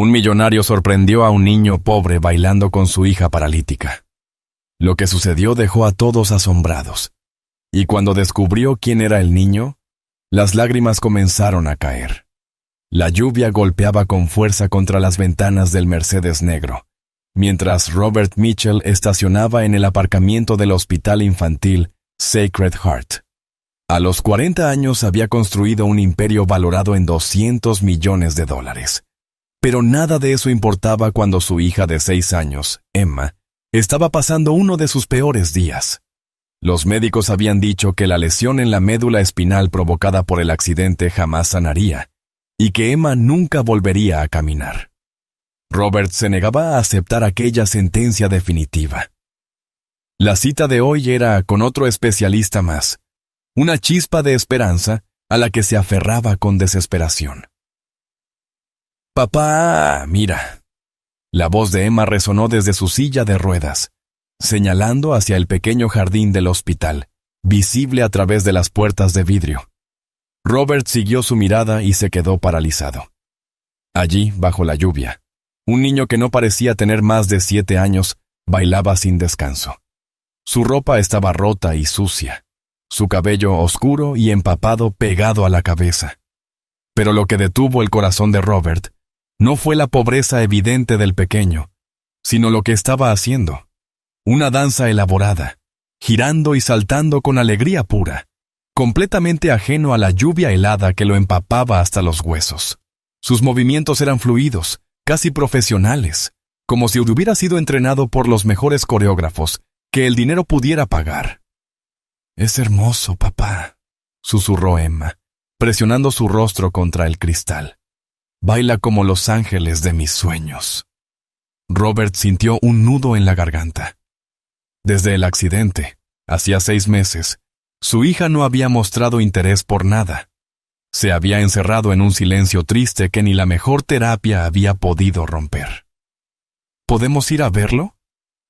Un millonario sorprendió a un niño pobre bailando con su hija paralítica. Lo que sucedió dejó a todos asombrados. Y cuando descubrió quién era el niño, las lágrimas comenzaron a caer. La lluvia golpeaba con fuerza contra las ventanas del Mercedes negro, mientras Robert Mitchell estacionaba en el aparcamiento del hospital infantil Sacred Heart. A los 40 años había construido un imperio valorado en $200 millones. Pero nada de eso importaba cuando su hija de 6 años, Emma, estaba pasando uno de sus peores días. Los médicos habían dicho que la lesión en la médula espinal provocada por el accidente jamás sanaría, y que Emma nunca volvería a caminar. Robert se negaba a aceptar aquella sentencia definitiva. La cita de hoy era con otro especialista más, una chispa de esperanza a la que se aferraba con desesperación. «Papá, mira». La voz de Emma resonó desde su silla de ruedas, señalando hacia el pequeño jardín del hospital, visible a través de las puertas de vidrio. Robert siguió su mirada y se quedó paralizado. Allí, bajo la lluvia, un niño que no parecía tener más de 7 años bailaba sin descanso. Su ropa estaba rota y sucia, su cabello oscuro y empapado pegado a la cabeza. Pero lo que detuvo el corazón de Robert no fue la pobreza evidente del pequeño, sino lo que estaba haciendo. Una danza elaborada, girando y saltando con alegría pura, completamente ajeno a la lluvia helada que lo empapaba hasta los huesos. Sus movimientos eran fluidos, casi profesionales, como si hubiera sido entrenado por los mejores coreógrafos que el dinero pudiera pagar. «Es hermoso, papá», susurró Emma, presionando su rostro contra el cristal. «Baila como los ángeles de mis sueños». Robert sintió un nudo en la garganta. Desde el accidente, hacía 6 meses, su hija no había mostrado interés por nada. Se había encerrado en un silencio triste que ni la mejor terapia había podido romper. «¿Podemos ir a verlo?»,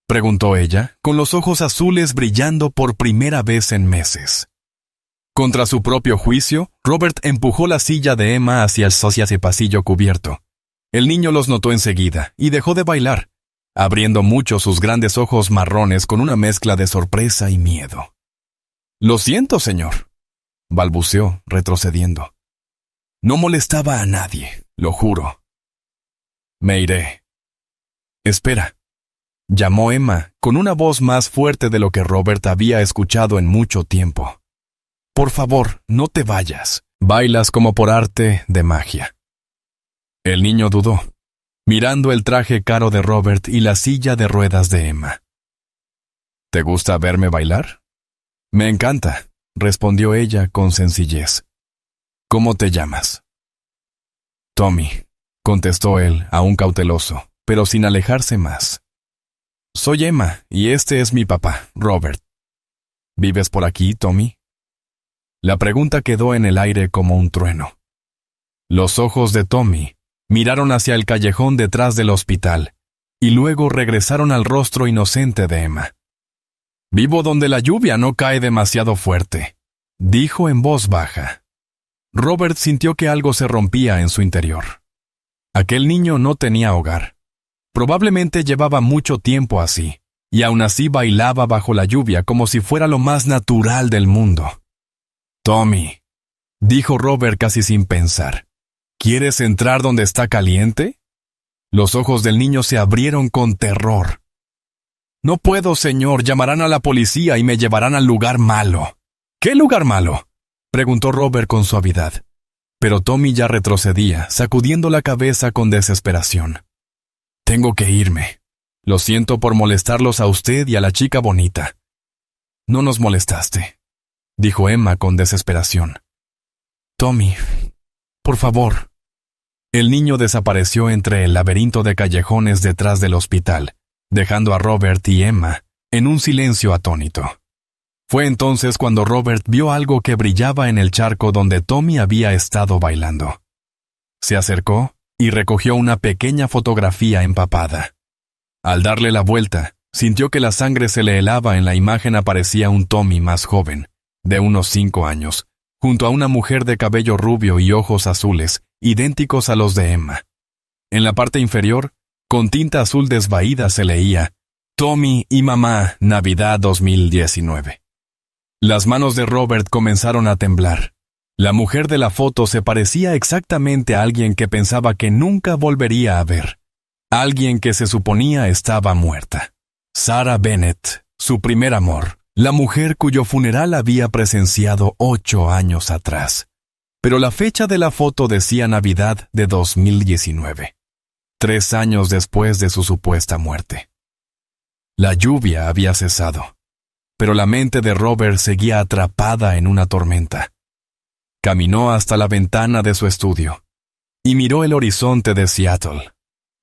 preguntó ella, con los ojos azules brillando por primera vez en meses. Contra su propio juicio, Robert empujó la silla de Emma hacia el pasillo cubierto. El niño los notó enseguida y dejó de bailar, abriendo mucho sus grandes ojos marrones con una mezcla de sorpresa y miedo. «Lo siento, señor», balbuceó, retrocediendo. «No molestaba a nadie, lo juro». «Me iré». «Espera», llamó Emma, con una voz más fuerte de lo que Robert había escuchado en mucho tiempo. «Por favor, no te vayas. Bailas como por arte de magia». El niño dudó, mirando el traje caro de Robert y la silla de ruedas de Emma. «¿Te gusta verme bailar?» «Me encanta», respondió ella con sencillez. «¿Cómo te llamas?» «Tommy», contestó él, aún cauteloso, pero sin alejarse más. «Soy Emma, y este es mi papá, Robert». «¿Vives por aquí, Tommy?» La pregunta quedó en el aire como un trueno. Los ojos de Tommy miraron hacia el callejón detrás del hospital, y luego regresaron al rostro inocente de Emma. «Vivo donde la lluvia no cae demasiado fuerte», dijo en voz baja. Robert sintió que algo se rompía en su interior. Aquel niño no tenía hogar. Probablemente llevaba mucho tiempo así, y aún así bailaba bajo la lluvia como si fuera lo más natural del mundo. «Tommy», dijo Robert casi sin pensar, «¿quieres entrar donde está caliente?» Los ojos del niño se abrieron con terror. «No puedo, señor, llamarán a la policía y me llevarán al lugar malo». «¿Qué lugar malo?», preguntó Robert con suavidad. Pero Tommy ya retrocedía, sacudiendo la cabeza con desesperación. «Tengo que irme. Lo siento por molestarlos a usted y a la chica bonita». «No nos molestaste», dijo Emma con desesperación. «Tommy, por favor». El niño desapareció entre el laberinto de callejones detrás del hospital, dejando a Robert y Emma en un silencio atónito. Fue entonces cuando Robert vio algo que brillaba en el charco donde Tommy había estado bailando. Se acercó y recogió una pequeña fotografía empapada. Al darle la vuelta, sintió que la sangre se le helaba. En la imagen aparecía un Tommy más joven, de unos 5 años, junto a una mujer de cabello rubio y ojos azules, idénticos a los de Emma. En la parte inferior, con tinta azul desvaída se leía Tommy y mamá, Navidad 2019. Las manos de Robert comenzaron a temblar. La mujer de la foto se parecía exactamente a alguien que pensaba que nunca volvería a ver. Alguien que se suponía estaba muerta. Sarah Bennett, su primer amor, la mujer cuyo funeral había presenciado 8 años atrás. Pero la fecha de la foto decía Navidad de 2019, 3 años después de su supuesta muerte. La lluvia había cesado, pero la mente de Robert seguía atrapada en una tormenta. Caminó hasta la ventana de su estudio y miró el horizonte de Seattle,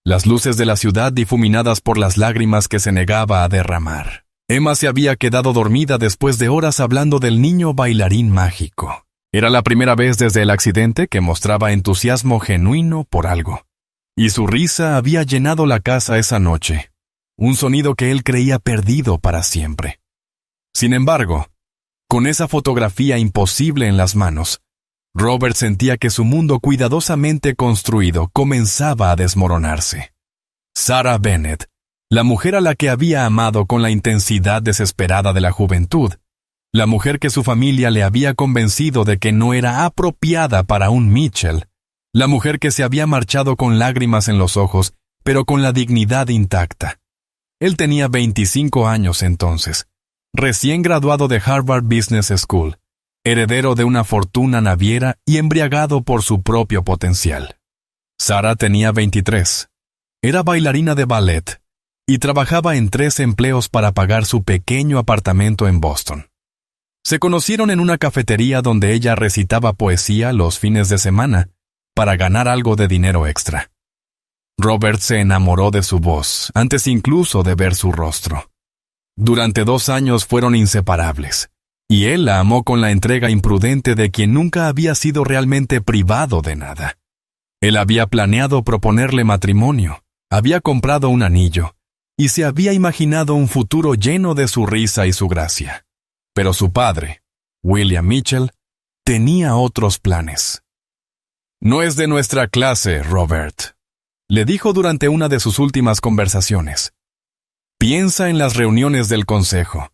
las luces de la ciudad difuminadas por las lágrimas que se negaba a derramar. Emma se había quedado dormida después de horas hablando del niño bailarín mágico. Era la primera vez desde el accidente que mostraba entusiasmo genuino por algo. Y su risa había llenado la casa esa noche, un sonido que él creía perdido para siempre. Sin embargo, con esa fotografía imposible en las manos, Robert sentía que su mundo cuidadosamente construido comenzaba a desmoronarse. Sarah Bennett, la mujer a la que había amado con la intensidad desesperada de la juventud, la mujer que su familia le había convencido de que no era apropiada para un Mitchell, la mujer que se había marchado con lágrimas en los ojos, pero con la dignidad intacta. Él tenía 25 años entonces, recién graduado de Harvard Business School, heredero de una fortuna naviera y embriagado por su propio potencial. Sarah tenía 23. Era bailarina de ballet y trabajaba en 3 empleos para pagar su pequeño apartamento en Boston. Se conocieron en una cafetería donde ella recitaba poesía los fines de semana para ganar algo de dinero extra. Robert se enamoró de su voz antes incluso de ver su rostro. Durante 2 años fueron inseparables, y él la amó con la entrega imprudente de quien nunca había sido realmente privado de nada. Él había planeado proponerle matrimonio, había comprado un anillo, y se había imaginado un futuro lleno de su risa y su gracia. Pero su padre, William Mitchell, tenía otros planes. «No es de nuestra clase, Robert», le dijo durante una de sus últimas conversaciones. «Piensa en las reuniones del consejo,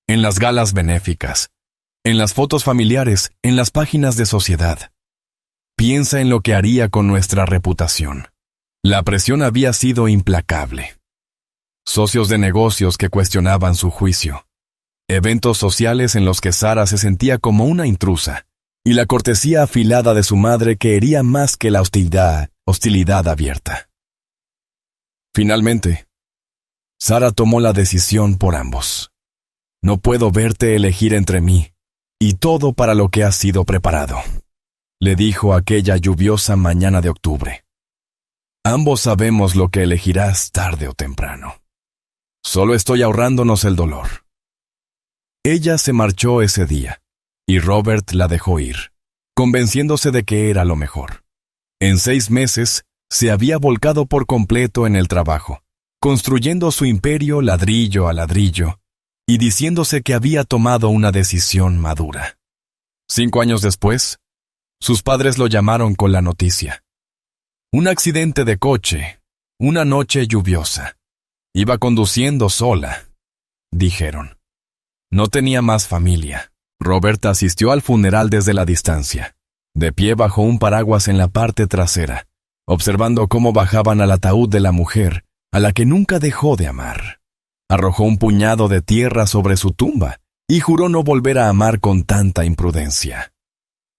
en las galas benéficas, en las fotos familiares, en las páginas de sociedad. Piensa en lo que haría con nuestra reputación». La presión había sido implacable. Socios de negocios que cuestionaban su juicio. Eventos sociales en los que Sarah se sentía como una intrusa, y la cortesía afilada de su madre que hería más que la hostilidad abierta. Finalmente, Sarah tomó la decisión por ambos. «No puedo verte elegir entre mí y todo para lo que has sido preparado», le dijo aquella lluviosa mañana de octubre. «Ambos sabemos lo que elegirás tarde o temprano. Solo estoy ahorrándonos el dolor». Ella se marchó ese día, y Robert la dejó ir, convenciéndose de que era lo mejor. En 6 meses, se había volcado por completo en el trabajo, construyendo su imperio ladrillo a ladrillo, y diciéndose que había tomado una decisión madura. 5 años después, sus padres lo llamaron con la noticia. Un accidente de coche, una noche lluviosa. Iba conduciendo sola, dijeron. No tenía más familia. Robert asistió al funeral desde la distancia, de pie bajo un paraguas en la parte trasera, observando cómo bajaban al ataúd de la mujer, a la que nunca dejó de amar. Arrojó un puñado de tierra sobre su tumba y juró no volver a amar con tanta imprudencia.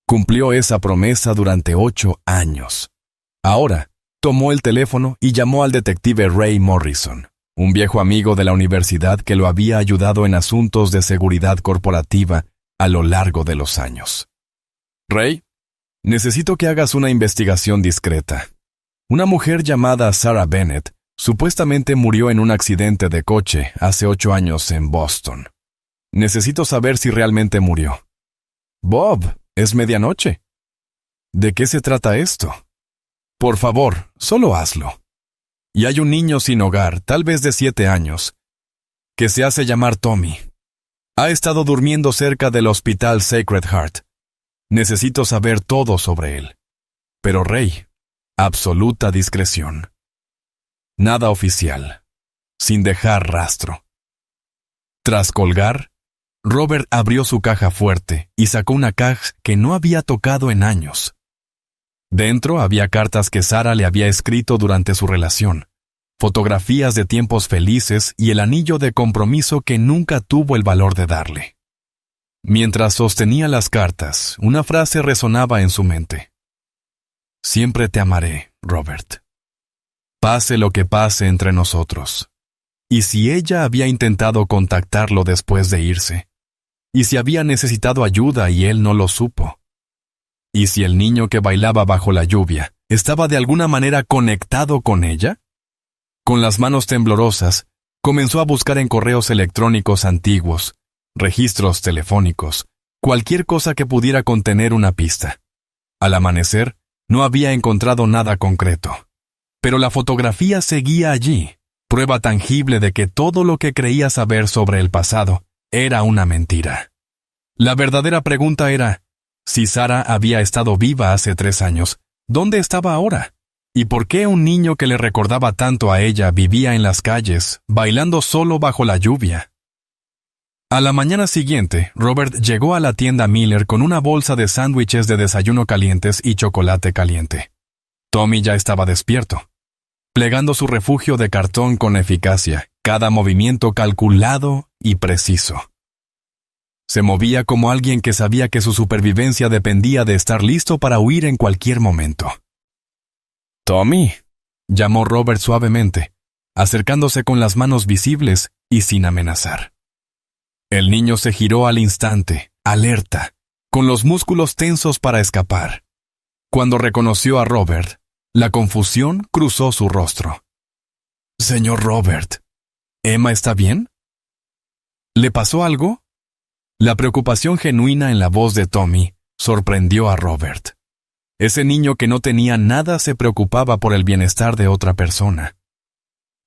Cumplió esa promesa durante 8 años. Ahora, tomó el teléfono y llamó al detective Ray Morrison, un viejo amigo de la universidad que lo había ayudado en asuntos de seguridad corporativa a lo largo de los años. «Ray, necesito que hagas una investigación discreta. Una mujer llamada Sarah Bennett supuestamente murió en un accidente de coche hace 8 años en Boston. Necesito saber si realmente murió». «Bob, es medianoche. ¿De qué se trata esto? Por favor, solo hazlo. Y hay un niño sin hogar, tal vez de 7 años, que se hace llamar Tommy. Ha estado durmiendo cerca del hospital Sacred Heart. Necesito saber todo sobre él. Pero Ray, Absoluta discreción. Nada oficial. Sin dejar rastro. Tras colgar, Robert abrió su caja fuerte y sacó una caja que no había tocado en años. Dentro había cartas que Sara le había escrito durante su relación, fotografías de tiempos felices y el anillo de compromiso que nunca tuvo el valor de darle. Mientras sostenía las cartas, una frase resonaba en su mente. Siempre te amaré, Robert. Pase lo que pase entre nosotros. Y si ella había intentado contactarlo después de irse, y si había necesitado ayuda y él no lo supo, y si el niño que bailaba bajo la lluvia estaba de alguna manera conectado con ella, con las manos temblorosas, comenzó a buscar en correos electrónicos antiguos, registros telefónicos, cualquier cosa que pudiera contener una pista. Al amanecer, no había encontrado nada concreto. Pero la fotografía seguía allí, prueba tangible de que todo lo que creía saber sobre el pasado era una mentira. La verdadera pregunta era, si Sara había estado viva hace 3 años, ¿dónde estaba ahora? ¿Y por qué un niño que le recordaba tanto a ella vivía en las calles, bailando solo bajo la lluvia? A la mañana siguiente, Robert llegó a la tienda Miller con una bolsa de sándwiches de desayuno calientes y chocolate caliente. Tommy ya estaba despierto, plegando su refugio de cartón con eficacia, cada movimiento calculado y preciso. Se movía como alguien que sabía que su supervivencia dependía de estar listo para huir en cualquier momento. «Tommy», llamó Robert suavemente, acercándose con las manos visibles y sin amenazar. El niño se giró al instante, alerta, con los músculos tensos para escapar. Cuando reconoció a Robert, la confusión cruzó su rostro. «Señor Robert, ¿Emma está bien? ¿Le pasó algo?» La preocupación genuina en la voz de Tommy sorprendió a Robert. Ese niño que no tenía nada se preocupaba por el bienestar de otra persona.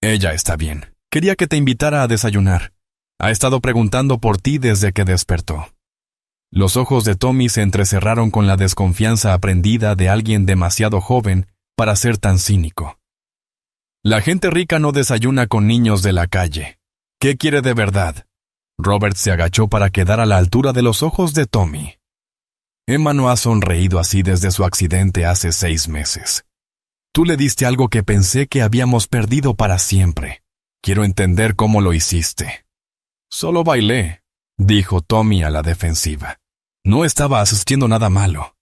«Ella está bien. Quería que te invitara a desayunar. Ha estado preguntando por ti desde que despertó». Los ojos de Tommy se entrecerraron con la desconfianza aprendida de alguien demasiado joven para ser tan cínico. «La gente rica no desayuna con niños de la calle. ¿Qué quiere de verdad?» Robert se agachó para quedar a la altura de los ojos de Tommy. «Emma no ha sonreído así desde su accidente hace 6 meses. Tú le diste algo que pensé que habíamos perdido para siempre. Quiero entender cómo lo hiciste». «Solo bailé», dijo Tommy a la defensiva. «No estaba haciendo nada malo».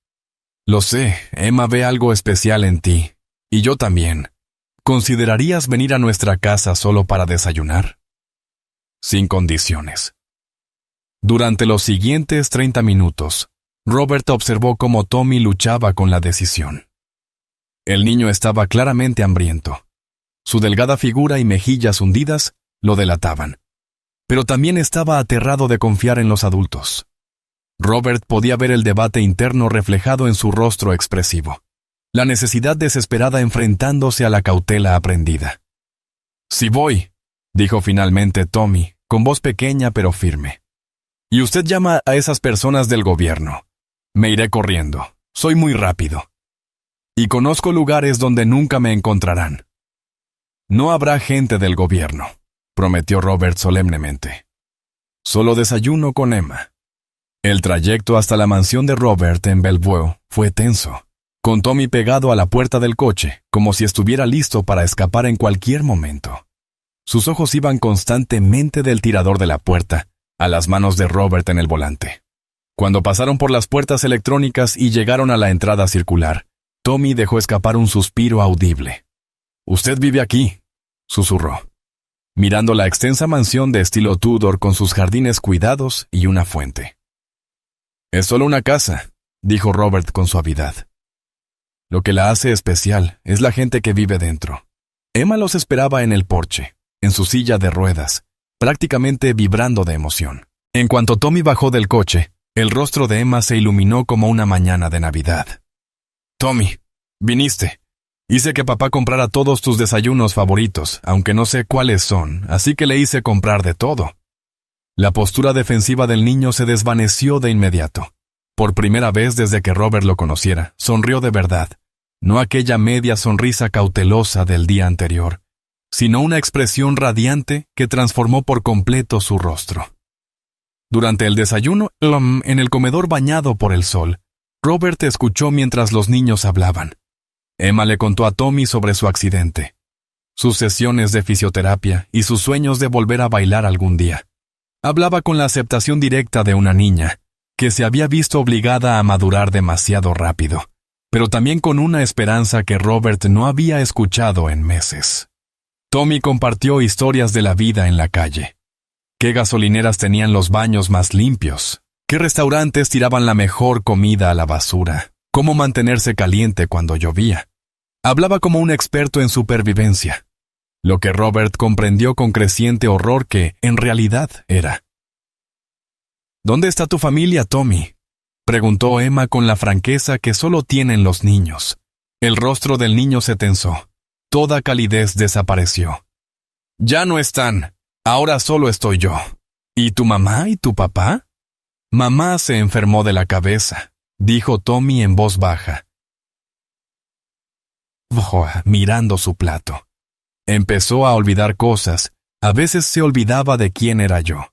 «Lo sé, Emma ve algo especial en ti. Y yo también. ¿Considerarías venir a nuestra casa solo para desayunar?» «Sin condiciones». Durante los siguientes 30 minutos, Robert observó cómo Tommy luchaba con la decisión. El niño estaba claramente hambriento. Su delgada figura y mejillas hundidas lo delataban. Pero también estaba aterrado de confiar en los adultos. Robert podía ver el debate interno reflejado en su rostro expresivo, la necesidad desesperada enfrentándose a la cautela aprendida. «Sí voy», dijo finalmente Tommy, con voz pequeña pero firme. «Y usted llama a esas personas del gobierno. Me iré corriendo. Soy muy rápido. Y conozco lugares donde nunca me encontrarán». «No habrá gente del gobierno», prometió Robert solemnemente. «Solo desayuno con Emma». El trayecto hasta la mansión de Robert en Bellevue fue tenso, con Tommy pegado a la puerta del coche, como si estuviera listo para escapar en cualquier momento. Sus ojos iban constantemente del tirador de la puerta a las manos de Robert en el volante. Cuando pasaron por las puertas electrónicas y llegaron a la entrada circular, Tommy dejó escapar un suspiro audible. «Usted vive aquí», susurró, mirando la extensa mansión de estilo Tudor con sus jardines cuidados y una fuente. «Es solo una casa», dijo Robert con suavidad. «Lo que la hace especial es la gente que vive dentro». Emma los esperaba en el porche, en su silla de ruedas, prácticamente vibrando de emoción. En cuanto Tommy bajó del coche, el rostro de Emma se iluminó como una mañana de Navidad. «Tommy, viniste. Hice que papá comprara todos tus desayunos favoritos, aunque no sé cuáles son, así que le hice comprar de todo». La postura defensiva del niño se desvaneció de inmediato. Por primera vez desde que Robert lo conociera, sonrió de verdad, no aquella media sonrisa cautelosa del día anterior, sino una expresión radiante que transformó por completo su rostro. Durante el desayuno, en el comedor bañado por el sol, Robert escuchó mientras los niños hablaban. Emma le contó a Tommy sobre su accidente, sus sesiones de fisioterapia y sus sueños de volver a bailar algún día. Hablaba con la aceptación directa de una niña, que se había visto obligada a madurar demasiado rápido, pero también con una esperanza que Robert no había escuchado en meses. Tommy compartió historias de la vida en la calle. ¿Qué gasolineras tenían los baños más limpios? ¿Qué restaurantes tiraban la mejor comida a la basura? ¿Cómo mantenerse caliente cuando llovía? Hablaba como un experto en supervivencia, lo que Robert comprendió con creciente horror que, en realidad, era. ¿Dónde está tu familia, Tommy?, preguntó Emma con la franqueza que solo tienen los niños. El rostro del niño se tensó. Toda calidez desapareció. Ya no están. Ahora solo estoy yo. ¿Y tu mamá y tu papá? Mamá se enfermó de la cabeza, dijo Tommy en voz baja, mirando su plato. Empezó a olvidar cosas. A veces se olvidaba de quién era yo.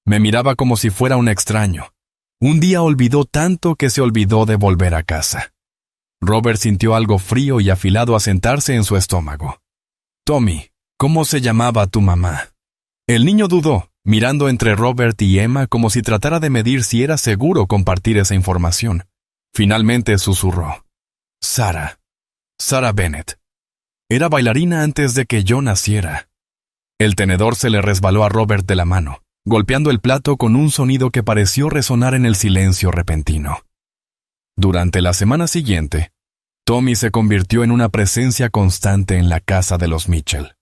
Me miraba como si fuera un extraño. Un día olvidó tanto que se olvidó de volver a casa. Robert sintió algo frío y afilado asentarse en su estómago. Tommy, ¿cómo se llamaba tu mamá? El niño dudó, mirando entre Robert y Emma como si tratara de medir si era seguro compartir esa información. Finalmente susurró. Sarah Bennett. Era bailarina antes de que yo naciera. El tenedor se le resbaló a Robert de la mano, golpeando el plato con un sonido que pareció resonar en el silencio repentino. Durante la semana siguiente, Tommy se convirtió en una presencia constante en la casa de los Mitchell.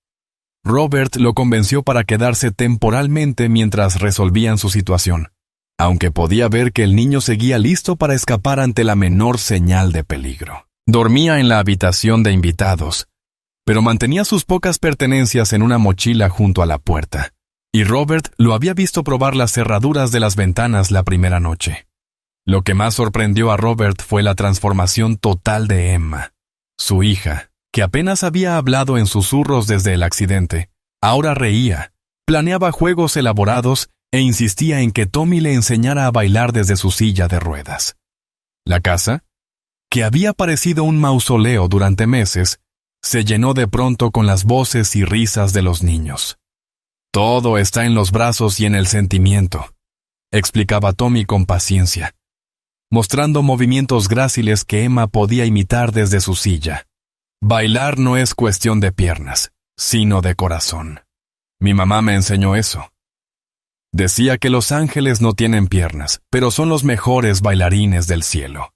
Robert lo convenció para quedarse temporalmente mientras resolvían su situación, aunque podía ver que el niño seguía listo para escapar ante la menor señal de peligro. Dormía en la habitación de invitados, pero mantenía sus pocas pertenencias en una mochila junto a la puerta, y Robert lo había visto probar las cerraduras de las ventanas la primera noche. Lo que más sorprendió a Robert fue la transformación total de Emma. Su hija, que apenas había hablado en susurros desde el accidente, ahora reía, planeaba juegos elaborados e insistía en que Tommy le enseñara a bailar desde su silla de ruedas. La casa, que había parecido un mausoleo durante meses, se llenó de pronto con las voces y risas de los niños. Todo está en los brazos y en el sentimiento, explicaba Tommy con paciencia, mostrando movimientos gráciles que Emma podía imitar desde su silla. Bailar no es cuestión de piernas, sino de corazón. Mi mamá me enseñó eso. Decía que los ángeles no tienen piernas, pero son los mejores bailarines del cielo.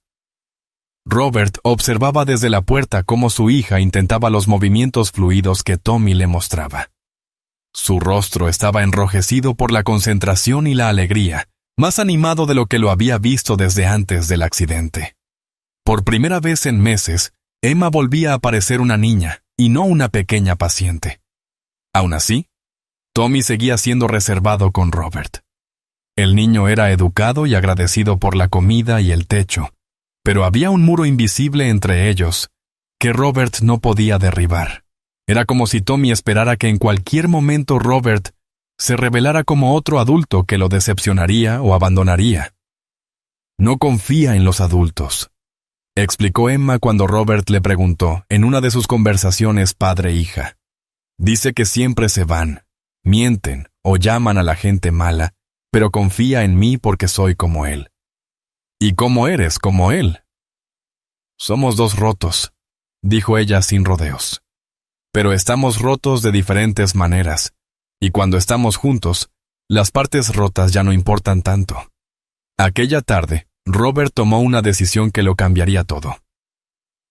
Robert observaba desde la puerta cómo su hija intentaba los movimientos fluidos que Tommy le mostraba. Su rostro estaba enrojecido por la concentración y la alegría, más animado de lo que lo había visto desde antes del accidente. Por primera vez en meses, Emma volvía a parecer una niña, y no una pequeña paciente. Aún así, Tommy seguía siendo reservado con Robert. El niño era educado y agradecido por la comida y el techo, pero había un muro invisible entre ellos, que Robert no podía derribar. Era como si Tommy esperara que en cualquier momento Robert se revelara como otro adulto que lo decepcionaría o abandonaría. No confía en los adultos, explicó Emma cuando Robert le preguntó en una de sus conversaciones padre-hija. Dice que siempre se van, mienten o llaman a la gente mala, pero confía en mí porque soy como él. ¿Y cómo eres como él? Somos dos rotos, dijo ella sin rodeos. Pero estamos rotos de diferentes maneras, y cuando estamos juntos, las partes rotas ya no importan tanto. Aquella tarde, Robert tomó una decisión que lo cambiaría todo.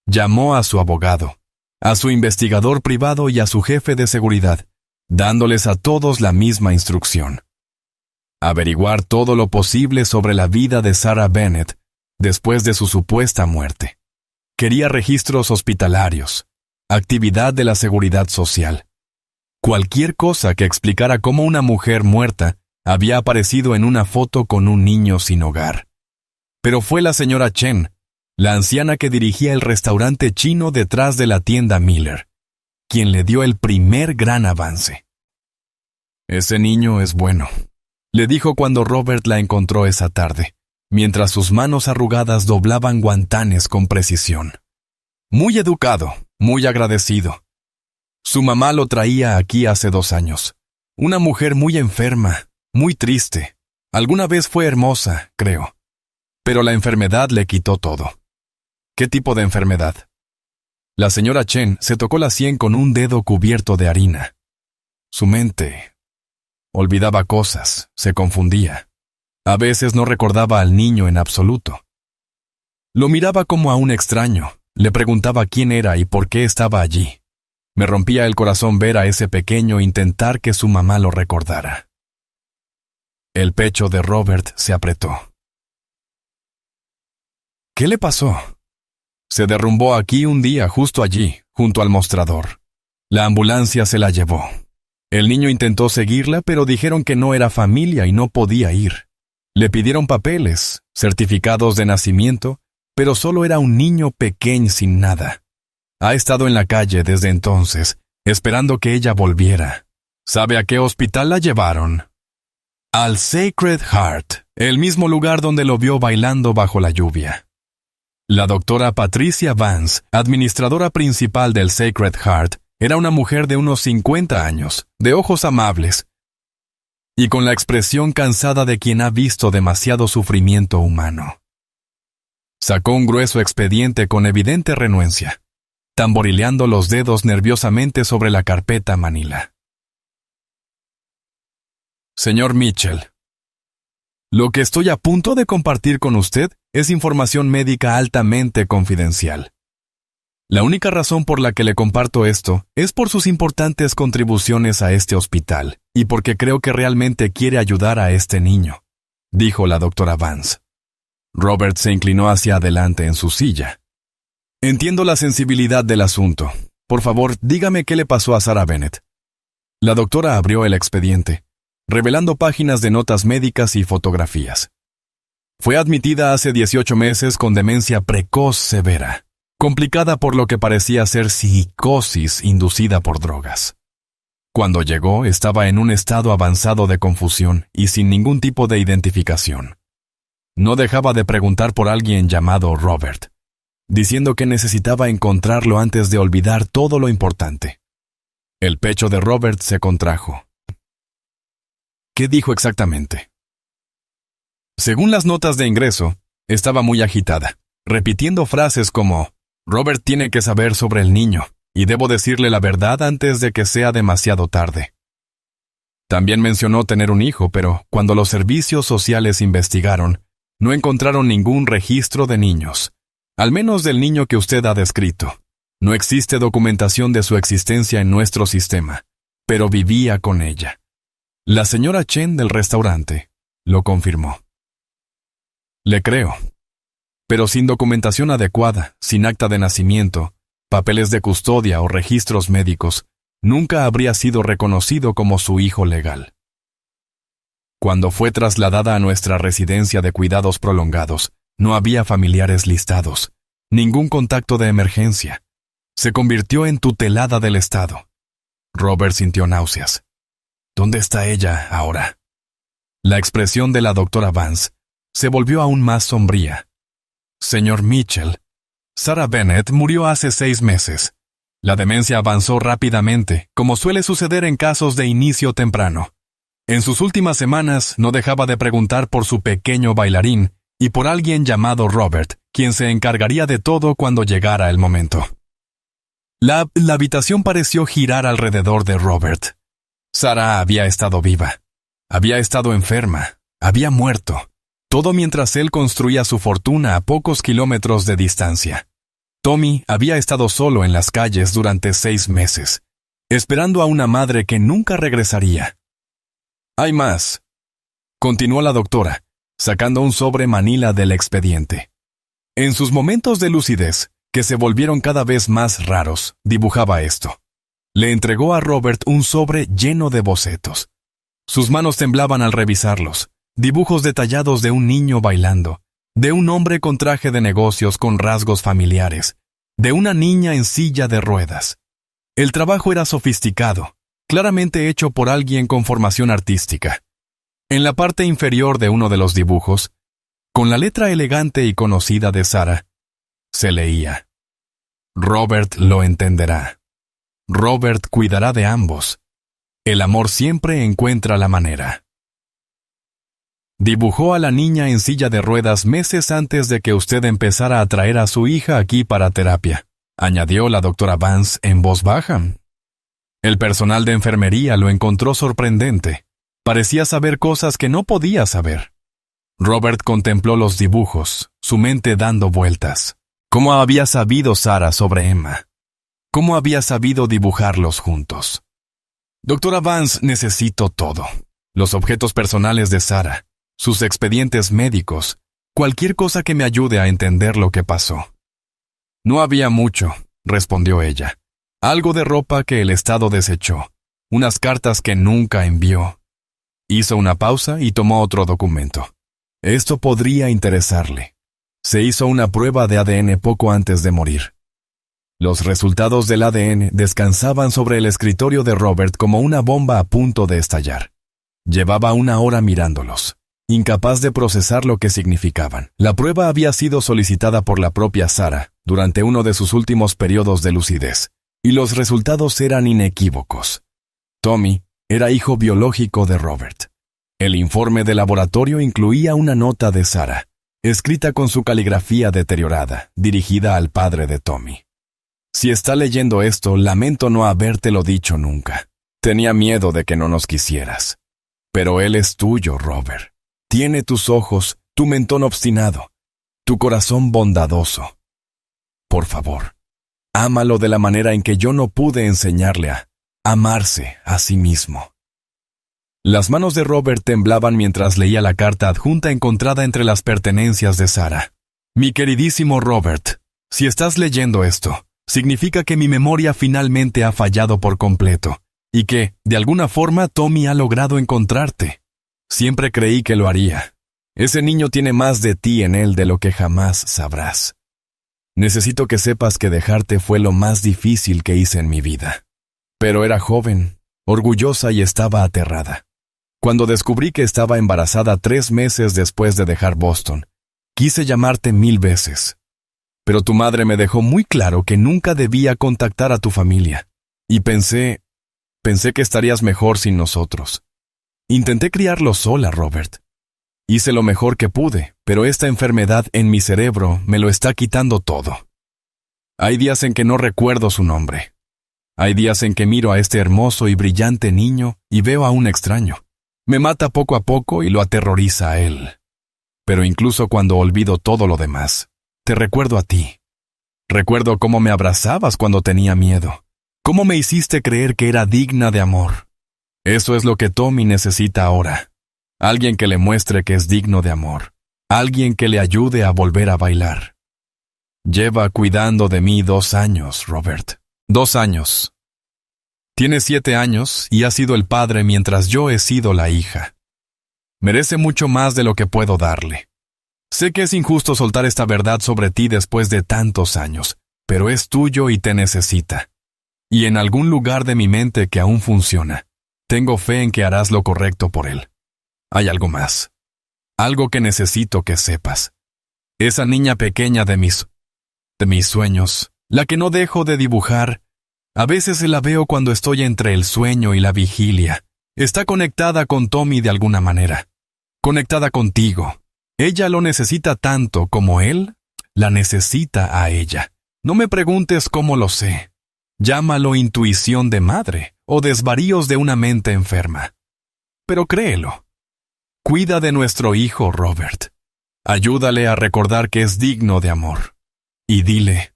Llamó a su abogado, a su investigador privado y a su jefe de seguridad, dándoles a todos la misma instrucción. Averiguar todo lo posible sobre la vida de Sarah Bennett después de su supuesta muerte. Quería registros hospitalarios, actividad de la seguridad social. Cualquier cosa que explicara cómo una mujer muerta había aparecido en una foto con un niño sin hogar. Pero fue la señora Chen, la anciana que dirigía el restaurante chino detrás de la tienda Miller, quien le dio el primer gran avance. «Ese niño es bueno», le dijo cuando Robert la encontró esa tarde, mientras sus manos arrugadas doblaban guantanes con precisión. «Muy educado, muy agradecido. Su mamá lo traía aquí hace 2 años. Una mujer muy enferma, muy triste. Alguna vez fue hermosa, creo. Pero la enfermedad le quitó todo». «¿Qué tipo de enfermedad?». La señora Chen se tocó la sien con un dedo cubierto de harina. Su mente olvidaba cosas, se confundía. A veces no recordaba al niño en absoluto. Lo miraba como a un extraño, le preguntaba quién era y por qué estaba allí. Me rompía el corazón ver a ese pequeño intentar que su mamá lo recordara. El pecho de Robert se apretó. ¿Qué le pasó? Se derrumbó aquí un día, justo allí, junto al mostrador. La ambulancia se la llevó. El niño intentó seguirla, pero dijeron que no era familia y no podía ir. Le pidieron papeles, certificados de nacimiento, pero solo era un niño pequeño sin nada. Ha estado en la calle desde entonces, esperando que ella volviera. ¿Sabe a qué hospital la llevaron? Al Sacred Heart, el mismo lugar donde lo vio bailando bajo la lluvia. La doctora Patricia Vance, administradora principal del Sacred Heart, era una mujer de unos 50 años, de ojos amables, y con la expresión cansada de quien ha visto demasiado sufrimiento humano. Sacó un grueso expediente con evidente renuencia, tamborileando los dedos nerviosamente sobre la carpeta manila. «Señor Mitchell, lo que estoy a punto de compartir con usted es información médica altamente confidencial. La única razón por la que le comparto esto es por sus importantes contribuciones a este hospital y porque creo que realmente quiere ayudar a este niño», dijo la doctora Vance. Robert se inclinó hacia adelante en su silla. «Entiendo la sensibilidad del asunto. Por favor, dígame qué le pasó a Sarah Bennett». La doctora abrió el expediente, revelando páginas de notas médicas y fotografías. Fue admitida hace 18 meses con demencia precoz severa, complicada por lo que parecía ser psicosis inducida por drogas. Cuando llegó, estaba en un estado avanzado de confusión y sin ningún tipo de identificación. No dejaba de preguntar por alguien llamado Robert, diciendo que necesitaba encontrarlo antes de olvidar todo lo importante. El pecho de Robert se contrajo. ¿Qué dijo exactamente? Según las notas de ingreso, estaba muy agitada, repitiendo frases como: «Robert tiene que saber sobre el niño, y debo decirle la verdad antes de que sea demasiado tarde». También mencionó tener un hijo, pero cuando los servicios sociales investigaron, no encontraron ningún registro de niños, al menos del niño que usted ha descrito. No existe documentación de su existencia en nuestro sistema, pero vivía con ella. La señora Chen del restaurante lo confirmó. Le creo. Pero sin documentación adecuada, sin acta de nacimiento, papeles de custodia o registros médicos, nunca habría sido reconocido como su hijo legal. Cuando fue trasladada a nuestra residencia de cuidados prolongados, no había familiares listados, ningún contacto de emergencia. Se convirtió en tutelada del Estado. Robert sintió náuseas. ¿Dónde está ella ahora? La expresión de la doctora Vance se volvió aún más sombría. «Señor Mitchell, Sarah Bennett murió hace 6 meses. La demencia avanzó rápidamente, como suele suceder en casos de inicio temprano. En sus últimas semanas no dejaba de preguntar por su pequeño bailarín y por alguien llamado Robert, quien se encargaría de todo cuando llegara el momento». La habitación pareció girar alrededor de Robert. Sarah había estado viva, había estado enferma, había muerto, todo mientras él construía su fortuna a pocos kilómetros de distancia. Tommy había estado solo en las calles durante 6 meses, esperando a una madre que nunca regresaría. «Hay más», continuó la doctora, sacando un sobre manila del expediente. En sus momentos de lucidez, que se volvieron cada vez más raros, dibujaba esto. Le entregó a Robert un sobre lleno de bocetos. Sus manos temblaban al revisarlos, dibujos detallados de un niño bailando, de un hombre con traje de negocios con rasgos familiares, de una niña en silla de ruedas. El trabajo era sofisticado, claramente hecho por alguien con formación artística. En la parte inferior de uno de los dibujos, con la letra elegante y conocida de Sarah, se leía: Robert lo entenderá. Robert cuidará de ambos. El amor siempre encuentra la manera. Dibujó a la niña en silla de ruedas meses antes de que usted empezara a traer a su hija aquí para terapia, añadió la doctora Vance en voz baja. El personal de enfermería lo encontró sorprendente. Parecía saber cosas que no podía saber. Robert contempló los dibujos, su mente dando vueltas. ¿Cómo había sabido Sarah sobre Emma? ¿Cómo había sabido dibujarlos juntos? Doctora Vance, necesito todo. Los objetos personales de Sarah, sus expedientes médicos, cualquier cosa que me ayude a entender lo que pasó. No había mucho, respondió ella. Algo de ropa que el Estado desechó, unas cartas que nunca envió. Hizo una pausa y tomó otro documento. Esto podría interesarle. Se hizo una prueba de ADN poco antes de morir. Los resultados del ADN descansaban sobre el escritorio de Robert como una bomba a punto de estallar. Llevaba 1 hora mirándolos, incapaz de procesar lo que significaban. La prueba había sido solicitada por la propia Sarah durante uno de sus últimos periodos de lucidez, y los resultados eran inequívocos. Tommy era hijo biológico de Robert. El informe de laboratorio incluía una nota de Sarah, escrita con su caligrafía deteriorada, dirigida al padre de Tommy. Si está leyendo esto, lamento no habértelo dicho nunca. Tenía miedo de que no nos quisieras. Pero él es tuyo, Robert. Tiene tus ojos, tu mentón obstinado, tu corazón bondadoso. Por favor, ámalo de la manera en que yo no pude enseñarle a amarse a sí mismo. Las manos de Robert temblaban mientras leía la carta adjunta encontrada entre las pertenencias de Sarah. Mi queridísimo Robert, si estás leyendo esto, significa que mi memoria finalmente ha fallado por completo, y que, de alguna forma, Tommy ha logrado encontrarte. Siempre creí que lo haría. Ese niño tiene más de ti en él de lo que jamás sabrás. Necesito que sepas que dejarte fue lo más difícil que hice en mi vida. Pero era joven, orgullosa y estaba aterrada. Cuando descubrí que estaba embarazada 3 meses después de dejar Boston, quise llamarte 1000 veces. Pero tu madre me dejó muy claro que nunca debía contactar a tu familia. Y pensé que estarías mejor sin nosotros. Intenté criarlo sola, Robert. Hice lo mejor que pude, pero esta enfermedad en mi cerebro me lo está quitando todo. Hay días en que no recuerdo su nombre. Hay días en que miro a este hermoso y brillante niño y veo a un extraño. Me mata poco a poco y lo aterroriza a él. Pero incluso cuando olvido todo lo demás, te recuerdo a ti. Recuerdo cómo me abrazabas cuando tenía miedo. Cómo me hiciste creer que era digna de amor. Eso es lo que Tommy necesita ahora. Alguien que le muestre que es digno de amor. Alguien que le ayude a volver a bailar. Lleva cuidando de mí 2 años, Robert. 2 años. Tiene 7 años y ha sido el padre mientras yo he sido la hija. Merece mucho más de lo que puedo darle. Sé que es injusto soltar esta verdad sobre ti después de tantos años, pero es tuyo y te necesita. Y en algún lugar de mi mente que aún funciona, tengo fe en que harás lo correcto por él. Hay algo más. Algo que necesito que sepas. Esa niña pequeña de mis sueños, la que no dejo de dibujar, a veces la veo cuando estoy entre el sueño y la vigilia. Está conectada con Tommy de alguna manera. Conectada contigo. Ella lo necesita tanto como él la necesita a ella. No me preguntes cómo lo sé. Llámalo intuición de madre o desvaríos de una mente enferma. Pero créelo. Cuida de nuestro hijo, Robert. Ayúdale a recordar que es digno de amor. Y dile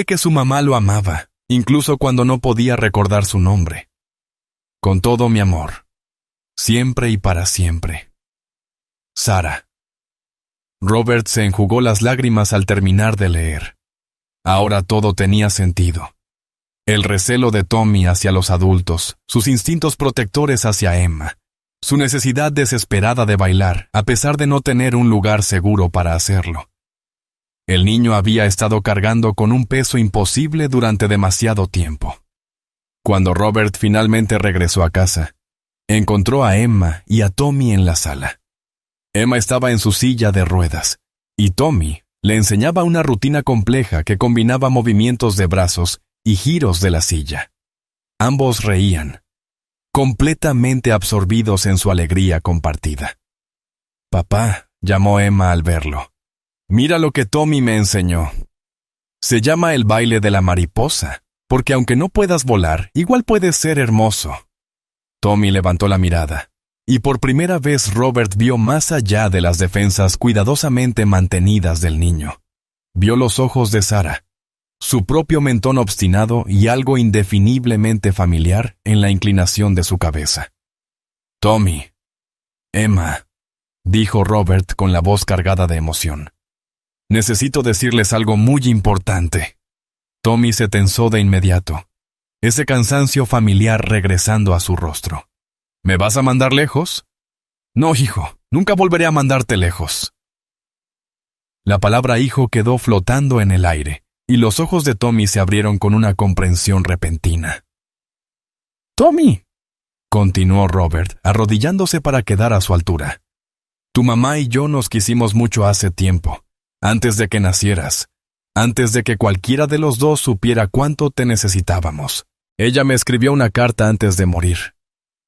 que su mamá lo amaba, incluso cuando no podía recordar su nombre. Con todo mi amor. Siempre y para siempre. Sarah. Robert se enjugó las lágrimas al terminar de leer. Ahora todo tenía sentido. El recelo de Tommy hacia los adultos, sus instintos protectores hacia Emma, su necesidad desesperada de bailar, a pesar de no tener un lugar seguro para hacerlo. El niño había estado cargando con un peso imposible durante demasiado tiempo. Cuando Robert finalmente regresó a casa, encontró a Emma y a Tommy en la sala. Emma estaba en su silla de ruedas, y Tommy le enseñaba una rutina compleja que combinaba movimientos de brazos y giros de la silla. Ambos reían, completamente absorbidos en su alegría compartida. «Papá», llamó Emma al verlo, «mira lo que Tommy me enseñó. Se llama el baile de la mariposa, porque aunque no puedas volar, igual puedes ser hermoso». Tommy levantó la mirada, y por primera vez Robert vio más allá de las defensas cuidadosamente mantenidas del niño. Vio los ojos de Sarah, su propio mentón obstinado y algo indefiniblemente familiar en la inclinación de su cabeza. «Tommy, Emma», dijo Robert con la voz cargada de emoción. «Necesito decirles algo muy importante». Tommy se tensó de inmediato, ese cansancio familiar regresando a su rostro. «¿Me vas a mandar lejos?» «No, hijo, nunca volveré a mandarte lejos». La palabra hijo quedó flotando en el aire, y los ojos de Tommy se abrieron con una comprensión repentina. «Tommy», continuó Robert, arrodillándose para quedar a su altura, «tu mamá y yo nos quisimos mucho hace tiempo, antes de que nacieras, antes de que cualquiera de los dos supiera cuánto te necesitábamos. Ella me escribió una carta antes de morir,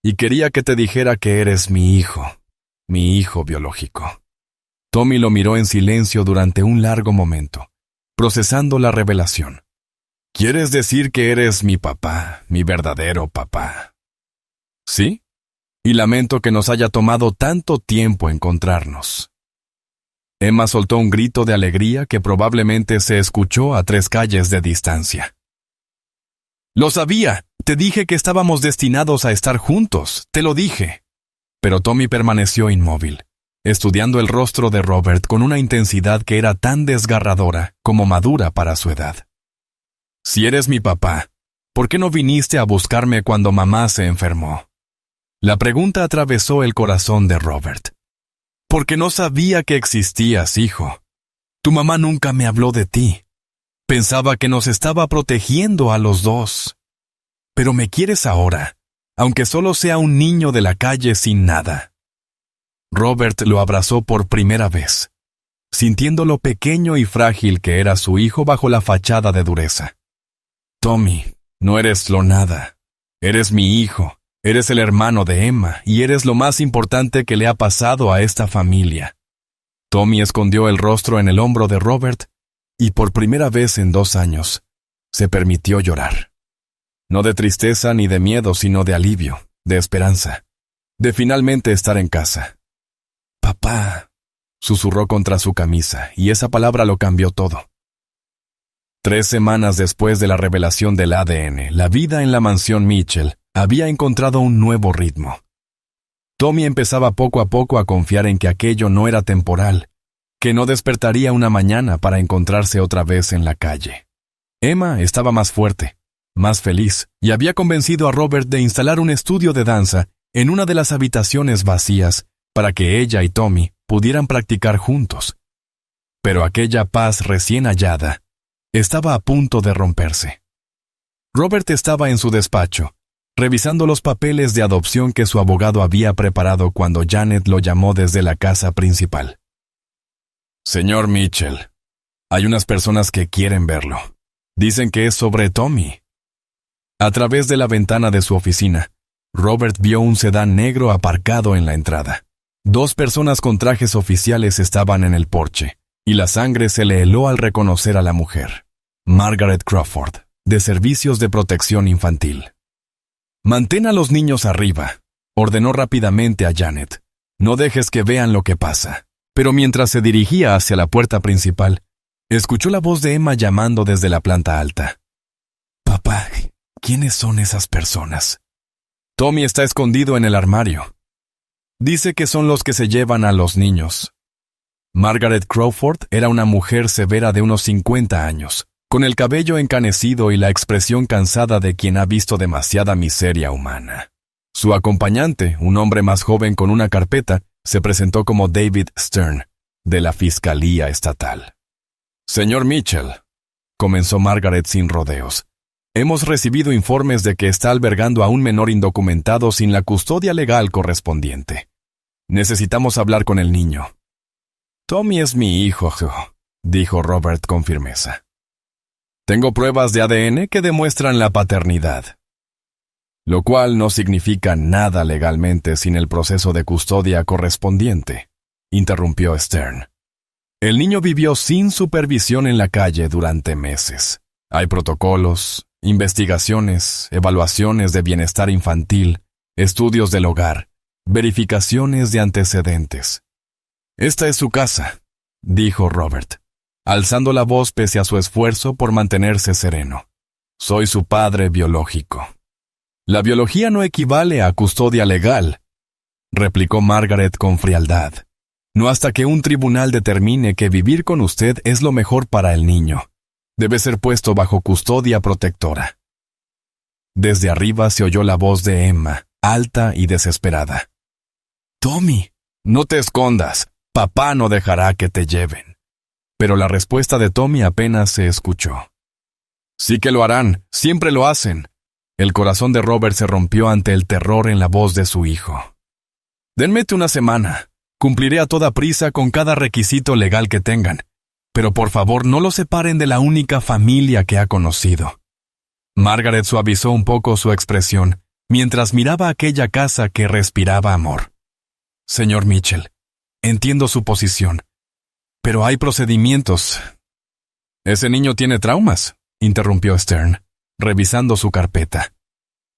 y quería que te dijera que eres mi hijo biológico». Tommy lo miró en silencio durante un largo momento, procesando la revelación. «¿Quieres decir que eres mi papá, mi verdadero papá?» «Sí, y lamento que nos haya tomado tanto tiempo encontrarnos». Emma soltó un grito de alegría que probablemente se escuchó a 3 calles de distancia. «Lo sabía, te dije que estábamos destinados a estar juntos, te lo dije». Pero Tommy permaneció inmóvil, estudiando el rostro de Robert con una intensidad que era tan desgarradora como madura para su edad. «Si eres mi papá, ¿por qué no viniste a buscarme cuando mamá se enfermó?» La pregunta atravesó el corazón de Robert. «Porque no sabía que existías, hijo. Tu mamá nunca me habló de ti. Pensaba que nos estaba protegiendo a los dos. Pero me quieres ahora, aunque solo sea un niño de la calle sin nada». Robert lo abrazó por primera vez, sintiendo lo pequeño y frágil que era su hijo bajo la fachada de dureza. «Tommy, no eres lo nada. Eres mi hijo, eres el hermano de Emma y eres lo más importante que le ha pasado a esta familia». Tommy escondió el rostro en el hombro de Robert y por primera vez en 2 años se permitió llorar. No de tristeza ni de miedo, sino de alivio, de esperanza, de finalmente estar en casa. «Papá», susurró contra su camisa, y esa palabra lo cambió todo. 3 semanas después de la revelación del ADN, la vida en la mansión Mitchell había encontrado un nuevo ritmo. Tommy empezaba poco a poco a confiar en que aquello no era temporal, que no despertaría una mañana para encontrarse otra vez en la calle. Emma estaba más fuerte, más feliz, y había convencido a Robert de instalar un estudio de danza en una de las habitaciones vacías para que ella y Tommy pudieran practicar juntos. Pero aquella paz recién hallada estaba a punto de romperse. Robert estaba en su despacho, revisando los papeles de adopción que su abogado había preparado cuando Janet lo llamó desde la casa principal. «Señor Mitchell, hay unas personas que quieren verlo. Dicen que es sobre Tommy». A través de la ventana de su oficina, Robert vio un sedán negro aparcado en la entrada. 2 personas con trajes oficiales estaban en el porche, y la sangre se le heló al reconocer a la mujer, Margaret Crawford, de Servicios de Protección Infantil. «Mantén a los niños arriba», ordenó rápidamente a Janet. «No dejes que vean lo que pasa». Pero mientras se dirigía hacia la puerta principal, escuchó la voz de Emma llamando desde la planta alta. «Papá, ¿quiénes son esas personas?» «Tommy está escondido en el armario. Dice que son los que se llevan a los niños». Margaret Crawford era una mujer severa de unos 50 años, con el cabello encanecido y la expresión cansada de quien ha visto demasiada miseria humana. Su acompañante, un hombre más joven con una carpeta, se presentó como David Stern, de la Fiscalía Estatal. Señor Mitchell, comenzó Margaret sin rodeos, hemos recibido informes de que está albergando a un menor indocumentado sin la custodia legal correspondiente. Necesitamos hablar con el niño. Tommy es mi hijo, dijo Robert con firmeza. Tengo pruebas de ADN que demuestran la paternidad, lo cual no significa nada legalmente sin el proceso de custodia correspondiente, interrumpió Stern. El niño vivió sin supervisión en la calle durante meses. Hay protocolos, investigaciones, evaluaciones de bienestar infantil, estudios del hogar, verificaciones de antecedentes. Esta es su casa, dijo Robert, alzando la voz pese a su esfuerzo por mantenerse sereno. Soy su padre biológico. La biología no equivale a custodia legal, replicó Margaret con frialdad. No hasta que un tribunal determine que vivir con usted es lo mejor para el niño. Debe ser puesto bajo custodia protectora. Desde arriba se oyó la voz de Emma, alta y desesperada. Tommy, no te escondas. Papá no dejará que te lleven. Pero la respuesta de Tommy apenas se escuchó. Sí que lo harán, siempre lo hacen. El corazón de Robert se rompió ante el terror en la voz de su hijo. Denmete una semana. Cumpliré a toda prisa con cada requisito legal que tengan. Pero por favor no lo separen de la única familia que ha conocido. Margaret suavizó un poco su expresión, mientras miraba aquella casa que respiraba amor. Señor Mitchell, entiendo su posición, pero hay procedimientos. Ese niño tiene traumas, interrumpió Stern, revisando su carpeta.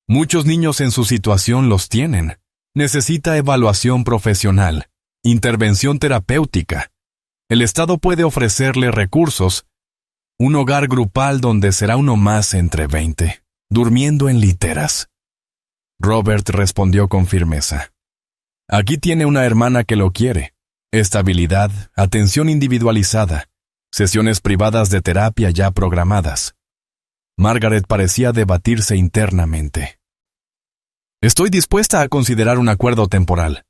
Muchos niños en su situación los tienen. Necesita evaluación profesional, intervención terapéutica. El Estado puede ofrecerle recursos, un hogar grupal donde será uno más entre 20, durmiendo en literas. Robert respondió con firmeza. Aquí tiene una hermana que lo quiere. Estabilidad, atención individualizada, sesiones privadas de terapia ya programadas. Margaret parecía debatirse internamente. Estoy dispuesta a considerar un acuerdo temporal,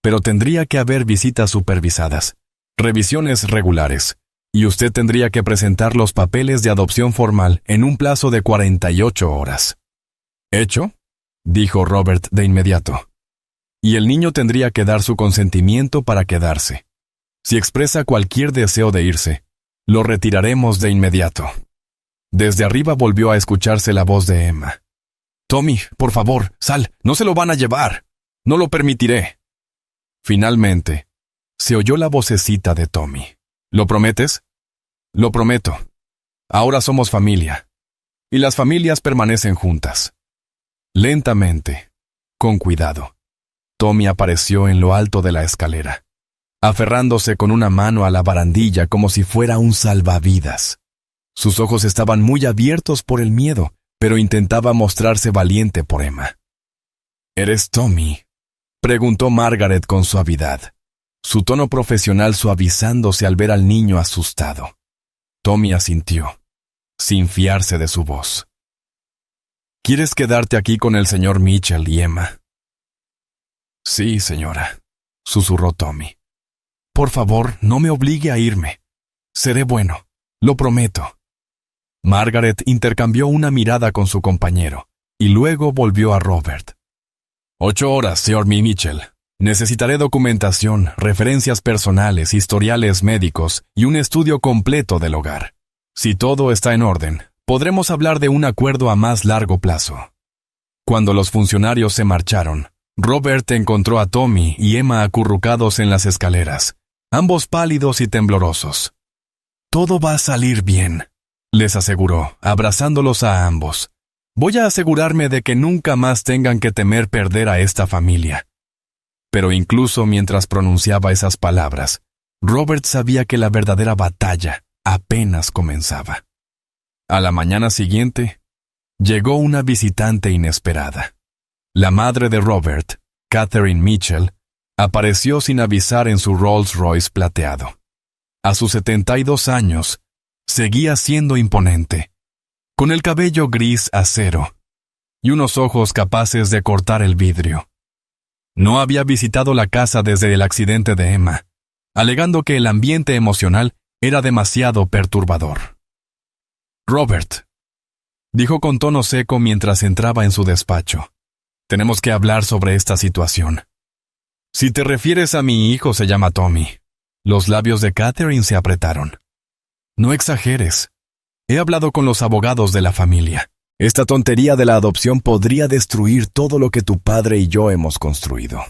pero tendría que haber visitas supervisadas, revisiones regulares, y usted tendría que presentar los papeles de adopción formal en un plazo de 48 horas. ¿Hecho?, dijo Robert de inmediato. Y el niño tendría que dar su consentimiento para quedarse. Si expresa cualquier deseo de irse, lo retiraremos de inmediato. Desde arriba volvió a escucharse la voz de Emma. Tommy, por favor, sal, no se lo van a llevar. No lo permitiré. Finalmente, se oyó la vocecita de Tommy. ¿Lo prometes? Lo prometo. Ahora somos familia. Y las familias permanecen juntas. Lentamente, con cuidado, Tommy apareció en lo alto de la escalera, aferrándose con una mano a la barandilla como si fuera un salvavidas. Sus ojos estaban muy abiertos por el miedo, pero intentaba mostrarse valiente por Emma. ¿Eres Tommy?, preguntó Margaret con suavidad, su tono profesional suavizándose al ver al niño asustado. Tommy asintió, sin fiarse de su voz. ¿Quieres quedarte aquí con el señor Mitchell y Emma? Sí, señora, susurró Tommy. Por favor, no me obligue a irme. Seré bueno, lo prometo. Margaret intercambió una mirada con su compañero, y luego volvió a Robert. 8 horas, señor Mitchell. Necesitaré documentación, referencias personales, historiales médicos y un estudio completo del hogar. Si todo está en orden, podremos hablar de un acuerdo a más largo plazo. Cuando los funcionarios se marcharon, Robert encontró a Tommy y Emma acurrucados en las escaleras, ambos pálidos y temblorosos. Todo va a salir bien, les aseguró, abrazándolos a ambos. Voy a asegurarme de que nunca más tengan que temer perder a esta familia. Pero incluso mientras pronunciaba esas palabras, Robert sabía que la verdadera batalla apenas comenzaba. A la mañana siguiente, llegó una visitante inesperada. La madre de Robert, Catherine Mitchell, apareció sin avisar en su Rolls Royce plateado. A sus 72 años, seguía siendo imponente, con el cabello gris acero, y unos ojos capaces de cortar el vidrio. No había visitado la casa desde el accidente de Emma, alegando que el ambiente emocional era demasiado perturbador. «Robert», dijo con tono seco mientras entraba en su despacho, «tenemos que hablar sobre esta situación. Si te refieres a mi hijo, se llama Tommy». Los labios de Catherine se apretaron. «No exageres. He hablado con los abogados de la familia. Esta tontería de la adopción podría destruir todo lo que tu padre y yo hemos construido.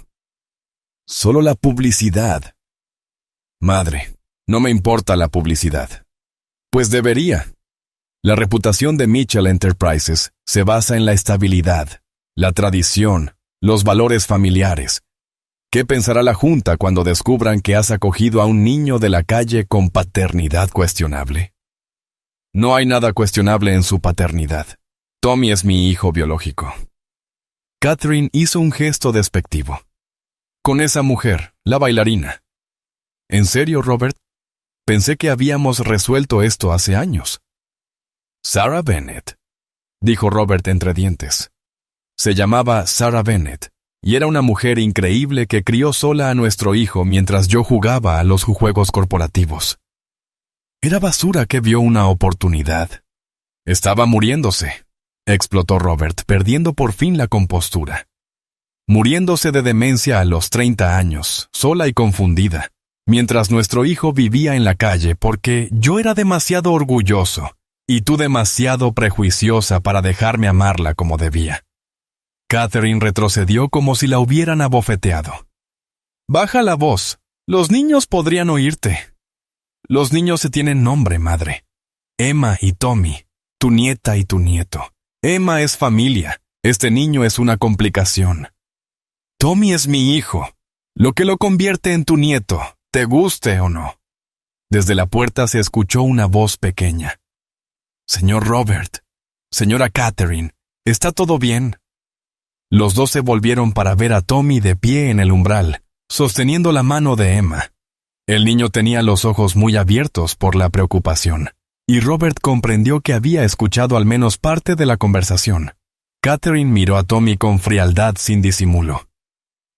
Solo la publicidad». «Madre, no me importa la publicidad». «Pues debería». La reputación de Mitchell Enterprises se basa en la estabilidad, la tradición, los valores familiares. ¿Qué pensará la Junta cuando descubran que has acogido a un niño de la calle con paternidad cuestionable? No hay nada cuestionable en su paternidad. Tommy es mi hijo biológico. Catherine hizo un gesto despectivo. Con esa mujer, la bailarina. ¿En serio, Robert? Pensé que habíamos resuelto esto hace años. Sarah Bennett, dijo Robert entre dientes. Se llamaba Sarah Bennett, y era una mujer increíble que crió sola a nuestro hijo mientras yo jugaba a los juegos corporativos. Era basura que vio una oportunidad. Estaba muriéndose, explotó Robert, perdiendo por fin la compostura. Muriéndose de demencia a los 30 años, sola y confundida, mientras nuestro hijo vivía en la calle porque yo era demasiado orgulloso y tú demasiado prejuiciosa para dejarme amarla como debía. Catherine retrocedió como si la hubieran abofeteado. Baja la voz. Los niños podrían oírte. Los niños se tienen nombre, madre. Emma y Tommy, tu nieta y tu nieto. Emma es familia. Este niño es una complicación. Tommy es mi hijo, lo que lo convierte en tu nieto, te guste o no. Desde la puerta se escuchó una voz pequeña. Señor Robert, señora Catherine, ¿está todo bien? Los dos se volvieron para ver a Tommy de pie en el umbral, sosteniendo la mano de Emma. El niño tenía los ojos muy abiertos por la preocupación, y Robert comprendió que había escuchado al menos parte de la conversación. Catherine miró a Tommy con frialdad sin disimulo.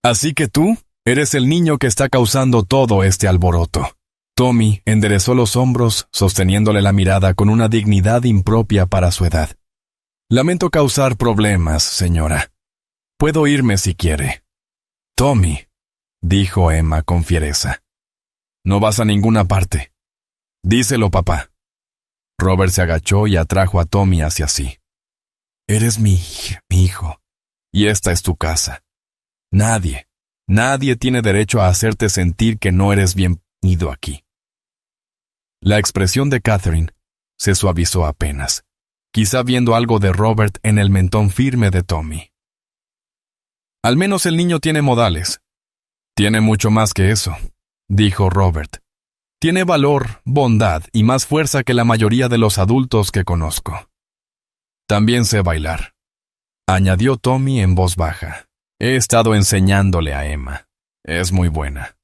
Así que tú eres el niño que está causando todo este alboroto. Tommy enderezó los hombros, sosteniéndole la mirada con una dignidad impropia para su edad. Lamento causar problemas, señora. Puedo irme si quiere. Tommy, dijo Emma con fiereza. No vas a ninguna parte. Díselo, papá. Robert se agachó y atrajo a Tommy hacia sí. Eres mi hijo, y esta es tu casa. Nadie tiene derecho a hacerte sentir que no eres bienvenido aquí. La expresión de Catherine se suavizó apenas, quizá viendo algo de Robert en el mentón firme de Tommy. Al menos el niño tiene modales. Tiene mucho más que eso, dijo Robert. Tiene valor, bondad y más fuerza que la mayoría de los adultos que conozco. También sé bailar, añadió Tommy en voz baja. He estado enseñándole a Emma. Es muy buena.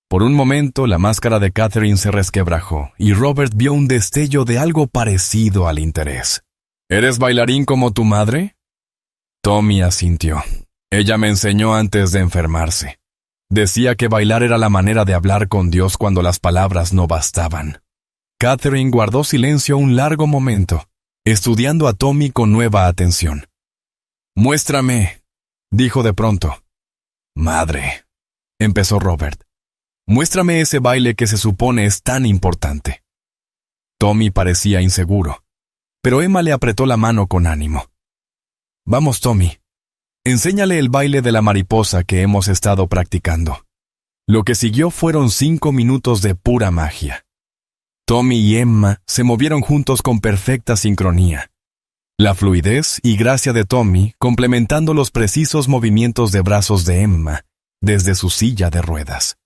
Por un momento la máscara de Catherine se resquebrajó y Robert vio un destello de algo parecido al interés. ¿Eres bailarín como tu madre? Tommy asintió. Ella me enseñó antes de enfermarse. Decía que bailar era la manera de hablar con Dios cuando las palabras no bastaban. Catherine guardó silencio un largo momento, estudiando a Tommy con nueva atención. «Muéstrame», dijo de pronto. «Madre», empezó Robert. «Muéstrame ese baile que se supone es tan importante». Tommy parecía inseguro, pero Emma le apretó la mano con ánimo. «Vamos, Tommy. Enséñale el baile de la mariposa que hemos estado practicando». Lo que siguió fueron 5 minutos de pura magia. Tommy y Emma se movieron juntos con perfecta sincronía. La fluidez y gracia de Tommy complementando los precisos movimientos de brazos de Emma desde su silla de ruedas.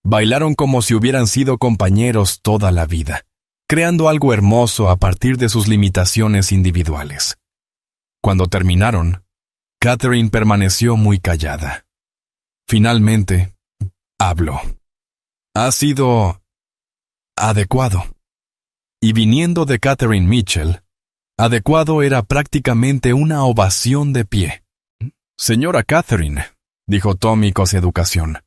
Bailaron como si hubieran sido compañeros toda la vida, creando algo hermoso a partir de sus limitaciones individuales. Cuando terminaron, Catherine permaneció muy callada. Finalmente, habló. «Ha sido adecuado». Y viniendo de Catherine Mitchell, adecuado era prácticamente una ovación de pie. «Señora Catherine», dijo Tommy con educación,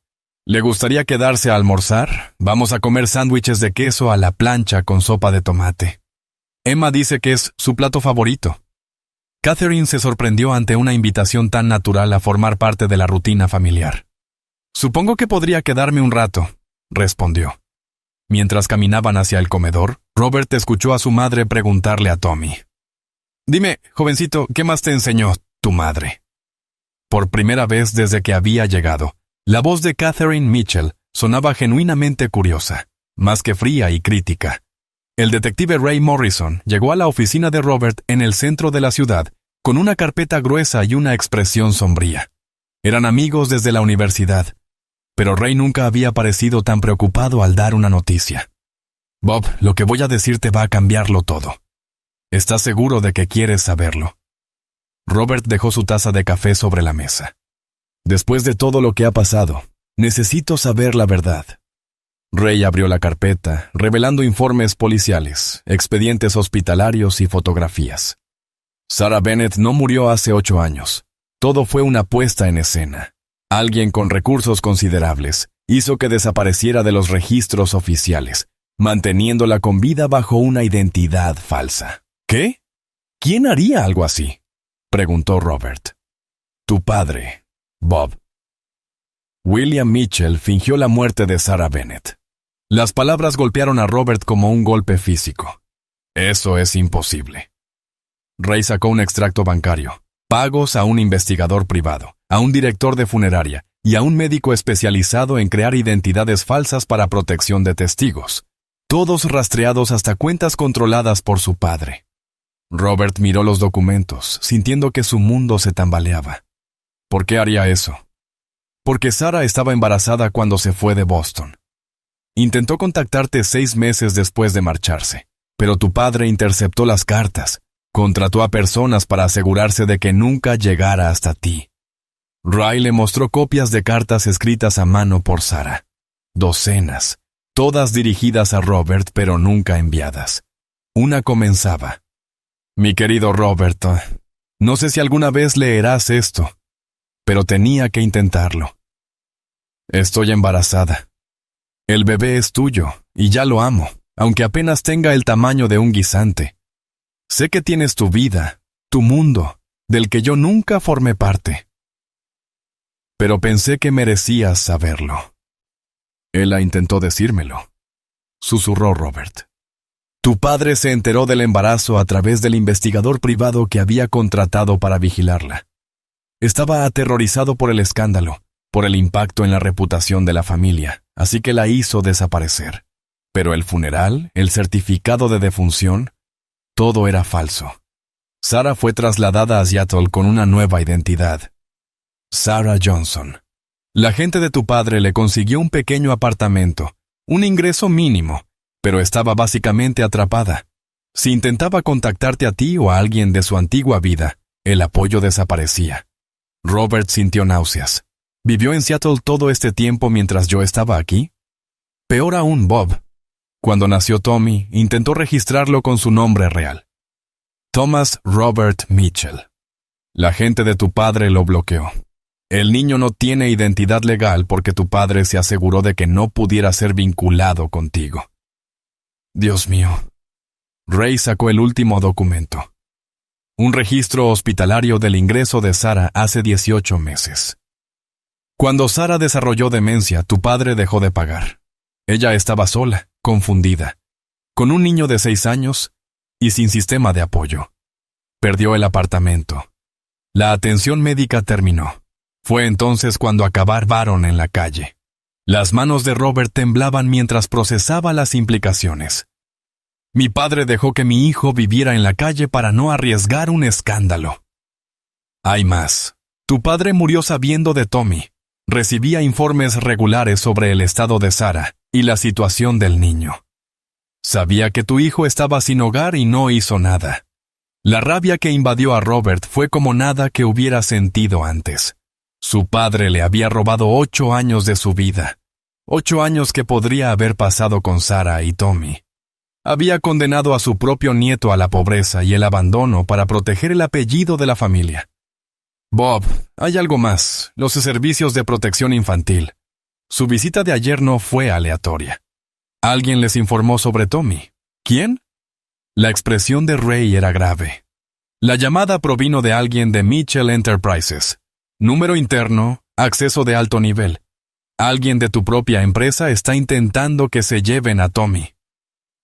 «¿le gustaría quedarse a almorzar? Vamos a comer sándwiches de queso a la plancha con sopa de tomate. Emma dice que es su plato favorito». Catherine se sorprendió ante una invitación tan natural a formar parte de la rutina familiar. «Supongo que podría quedarme un rato», respondió. Mientras caminaban hacia el comedor, Robert escuchó a su madre preguntarle a Tommy: «Dime, jovencito, ¿qué más te enseñó tu madre?». Por primera vez desde que había llegado, la voz de Catherine Mitchell sonaba genuinamente curiosa, más que fría y crítica. El detective Ray Morrison llegó a la oficina de Robert en el centro de la ciudad con una carpeta gruesa y una expresión sombría. Eran amigos desde la universidad, pero Ray nunca había parecido tan preocupado al dar una noticia. «Bob, lo que voy a decirte va a cambiarlo todo. ¿Estás seguro de que quieres saberlo?». Robert dejó su taza de café sobre la mesa. «Después de todo lo que ha pasado, necesito saber la verdad». Ray abrió la carpeta, revelando informes policiales, expedientes hospitalarios y fotografías. Sarah Bennett no murió hace 8 años. Todo fue una puesta en escena. Alguien con recursos considerables hizo que desapareciera de los registros oficiales, manteniéndola con vida bajo una identidad falsa. ¿Qué? ¿Quién haría algo así?, preguntó Robert. «Tu padre, Bob». William Mitchell fingió la muerte de Sarah Bennett. Las palabras golpearon a Robert como un golpe físico. «Eso es imposible». Ray sacó un extracto bancario, pagos a un investigador privado, a un director de funeraria y a un médico especializado en crear identidades falsas para protección de testigos, todos rastreados hasta cuentas controladas por su padre. Robert miró los documentos, sintiendo que su mundo se tambaleaba. ¿Por qué haría eso? Porque Sarah estaba embarazada cuando se fue de Boston. Intentó contactarte 6 meses después de marcharse, pero tu padre interceptó las cartas, contrató a personas para asegurarse de que nunca llegara hasta ti. Ray le mostró copias de cartas escritas a mano por Sarah. Docenas, todas dirigidas a Robert pero nunca enviadas. Una comenzaba: «Mi querido Robert, no sé si alguna vez leerás esto, pero tenía que intentarlo. Estoy embarazada. El bebé es tuyo, y ya lo amo, aunque apenas tenga el tamaño de un guisante. Sé que tienes tu vida, tu mundo, del que yo nunca formé parte. Pero pensé que merecías saberlo». «Ella intentó decírmelo», susurró Robert. «Tu padre se enteró del embarazo a través del investigador privado que había contratado para vigilarla. Estaba aterrorizado por el escándalo, por el impacto en la reputación de la familia, así que la hizo desaparecer. Pero el funeral, el certificado de defunción, todo era falso. Sarah fue trasladada a Seattle con una nueva identidad: Sarah Johnson. La gente de tu padre le consiguió un pequeño apartamento, un ingreso mínimo, pero estaba básicamente atrapada. Si intentaba contactarte a ti o a alguien de su antigua vida, el apoyo desaparecía». Robert sintió náuseas. ¿Vivió en Seattle todo este tiempo mientras yo estaba aquí? Peor aún, Bob. Cuando nació Tommy, intentó registrarlo con su nombre real: Thomas Robert Mitchell. La gente de tu padre lo bloqueó. El niño no tiene identidad legal porque tu padre se aseguró de que no pudiera ser vinculado contigo. Dios mío. Ray sacó el último documento. Un registro hospitalario del ingreso de Sarah hace 18 meses. Cuando Sarah desarrolló demencia, tu padre dejó de pagar. Ella estaba sola, confundida, con un niño de 6 años y sin sistema de apoyo. Perdió el apartamento. La atención médica terminó. Fue entonces cuando acabaron en la calle. Las manos de Robert temblaban mientras procesaba las implicaciones. Mi padre dejó que mi hijo viviera en la calle para no arriesgar un escándalo. Hay más. Tu padre murió sabiendo de Tommy. Recibía informes regulares sobre el estado de Sarah y la situación del niño. Sabía que tu hijo estaba sin hogar y no hizo nada. La rabia que invadió a Robert fue como nada que hubiera sentido antes. Su padre le había robado 8 años de su vida. 8 años que podría haber pasado con Sarah y Tommy. Había condenado a su propio nieto a la pobreza y el abandono para proteger el apellido de la familia. Bob, hay algo más, los servicios de protección infantil. Su visita de ayer no fue aleatoria. Alguien les informó sobre Tommy. ¿Quién? La expresión de Ray era grave. La llamada provino de alguien de Mitchell Enterprises. Número interno, acceso de alto nivel. Alguien de tu propia empresa está intentando que se lleven a Tommy.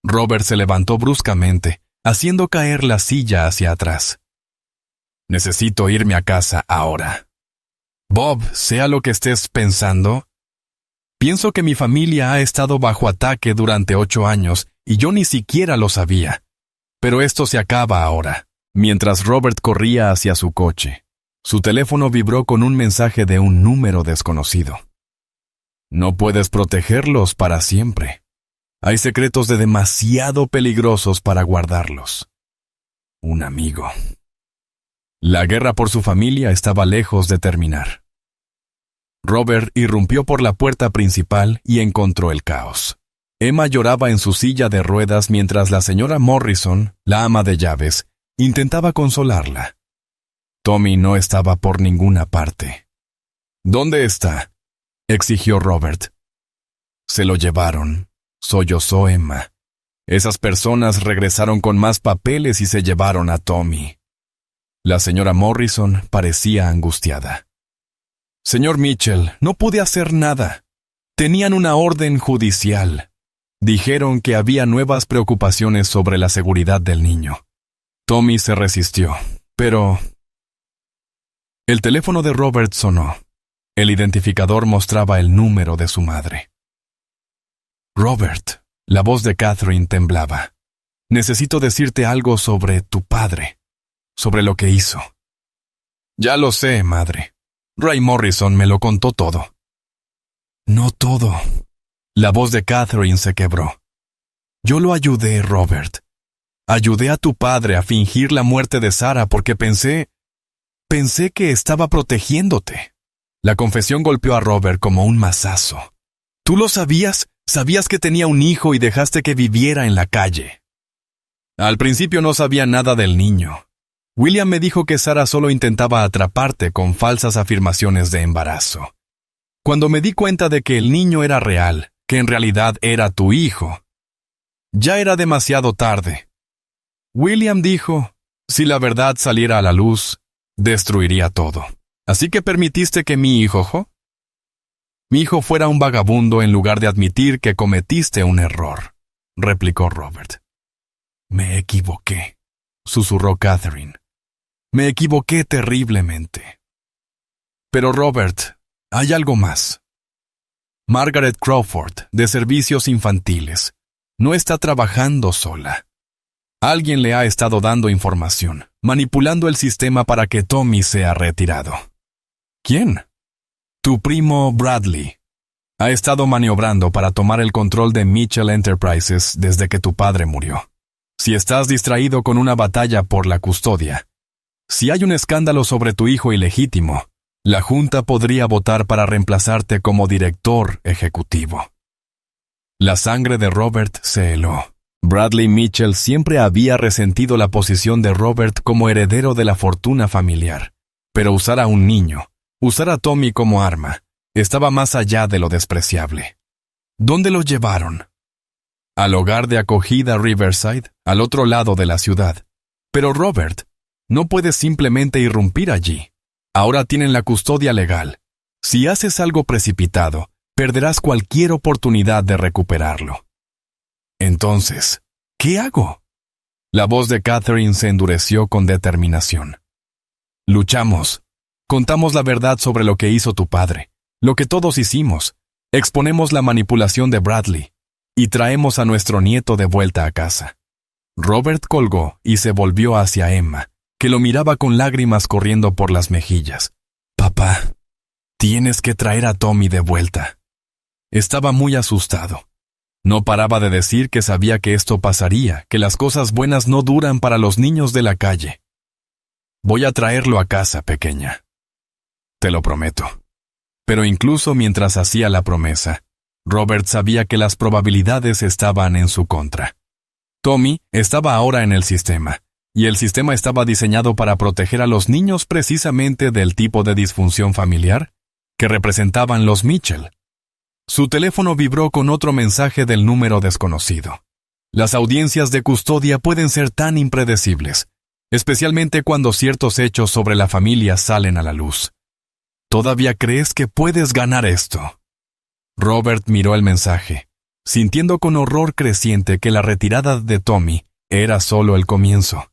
Robert se levantó bruscamente, haciendo caer la silla hacia atrás. Necesito irme a casa ahora. Bob, sea lo que estés pensando, pienso que mi familia ha estado bajo ataque durante 8 años y yo ni siquiera lo sabía. Pero esto se acaba ahora. Mientras Robert corría hacia su coche, su teléfono vibró con un mensaje de un número desconocido. No puedes protegerlos para siempre. Hay secretos demasiado peligrosos para guardarlos. Un amigo. La guerra por su familia estaba lejos de terminar. Robert irrumpió por la puerta principal y encontró el caos. Emma lloraba en su silla de ruedas mientras la señora Morrison, la ama de llaves, intentaba consolarla. Tommy no estaba por ninguna parte. ¿Dónde está?, exigió Robert. Se lo llevaron, sollozó Emma. Esas personas regresaron con más papeles y se llevaron a Tommy. La señora Morrison parecía angustiada. Señor Mitchell, no pude hacer nada. Tenían una orden judicial. Dijeron que había nuevas preocupaciones sobre la seguridad del niño. Tommy se resistió, pero... El teléfono de Robert sonó. El identificador mostraba el número de su madre. Robert, la voz de Catherine temblaba. Necesito decirte algo sobre tu padre, sobre lo que hizo. Ya lo sé, madre. Ray Morrison me lo contó todo. No todo. La voz de Catherine se quebró. Yo lo ayudé, Robert. Ayudé a tu padre a fingir la muerte de Sarah porque pensé que estaba protegiéndote. La confesión golpeó a Robert como un mazazo. ¿Tú lo sabías? Sabías que tenía un hijo y dejaste que viviera en la calle. Al principio no sabía nada del niño. William me dijo que Sarah solo intentaba atraparte con falsas afirmaciones de embarazo. Cuando me di cuenta de que el niño era real, que en realidad era tu hijo, ya era demasiado tarde. William dijo, si la verdad saliera a la luz, destruiría todo. Así que permitiste que mi hijo fuera un vagabundo en lugar de admitir que cometiste un error, replicó Robert. Me equivoqué, susurró Catherine. Me equivoqué terriblemente. Pero Robert, hay algo más. Margaret Crawford, de Servicios Infantiles, no está trabajando sola. Alguien le ha estado dando información, manipulando el sistema para que Tommy sea retirado. ¿Quién? Tu primo Bradley. Ha estado maniobrando para tomar el control de Mitchell Enterprises desde que tu padre murió. Si estás distraído con una batalla por la custodia, si hay un escándalo sobre tu hijo ilegítimo, la Junta podría votar para reemplazarte como director ejecutivo. La sangre de Robert se heló. Bradley Mitchell siempre había resentido la posición de Robert como heredero de la fortuna familiar, pero usar a un niño, usar a Tommy como arma, estaba más allá de lo despreciable. ¿Dónde lo llevaron? Al hogar de acogida Riverside, al otro lado de la ciudad. Pero Robert, no puedes simplemente irrumpir allí. Ahora tienen la custodia legal. Si haces algo precipitado, perderás cualquier oportunidad de recuperarlo. Entonces, ¿qué hago? La voz de Catherine se endureció con determinación. Luchamos. Contamos la verdad sobre lo que hizo tu padre, lo que todos hicimos. Exponemos la manipulación de Bradley y traemos a nuestro nieto de vuelta a casa. Robert colgó y se volvió hacia Emma, que lo miraba con lágrimas corriendo por las mejillas. Papá, tienes que traer a Tommy de vuelta. Estaba muy asustado. No paraba de decir que sabía que esto pasaría, que las cosas buenas no duran para los niños de la calle. Voy a traerlo a casa, pequeña. Te lo prometo. Pero incluso mientras hacía la promesa, Robert sabía que las probabilidades estaban en su contra. Tommy estaba ahora en el sistema, y el sistema estaba diseñado para proteger a los niños precisamente del tipo de disfunción familiar que representaban los Mitchell. Su teléfono vibró con otro mensaje del número desconocido. Las audiencias de custodia pueden ser tan impredecibles, especialmente cuando ciertos hechos sobre la familia salen a la luz. ¿Todavía crees que puedes ganar esto? Robert miró el mensaje, sintiendo con horror creciente que la retirada de Tommy era solo el comienzo.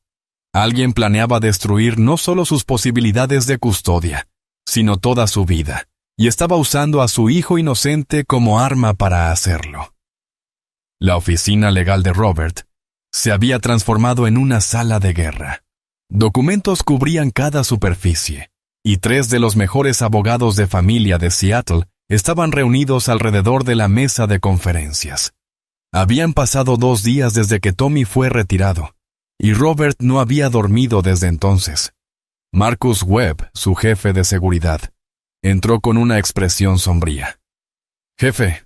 Alguien planeaba destruir no solo sus posibilidades de custodia, sino toda su vida, y estaba usando a su hijo inocente como arma para hacerlo. La oficina legal de Robert se había transformado en una sala de guerra. Documentos cubrían cada superficie, y 3 de los mejores abogados de familia de Seattle estaban reunidos alrededor de la mesa de conferencias. Habían pasado 2 días desde que Tommy fue retirado, y Robert no había dormido desde entonces. Marcus Webb, su jefe de seguridad, entró con una expresión sombría. «Jefe,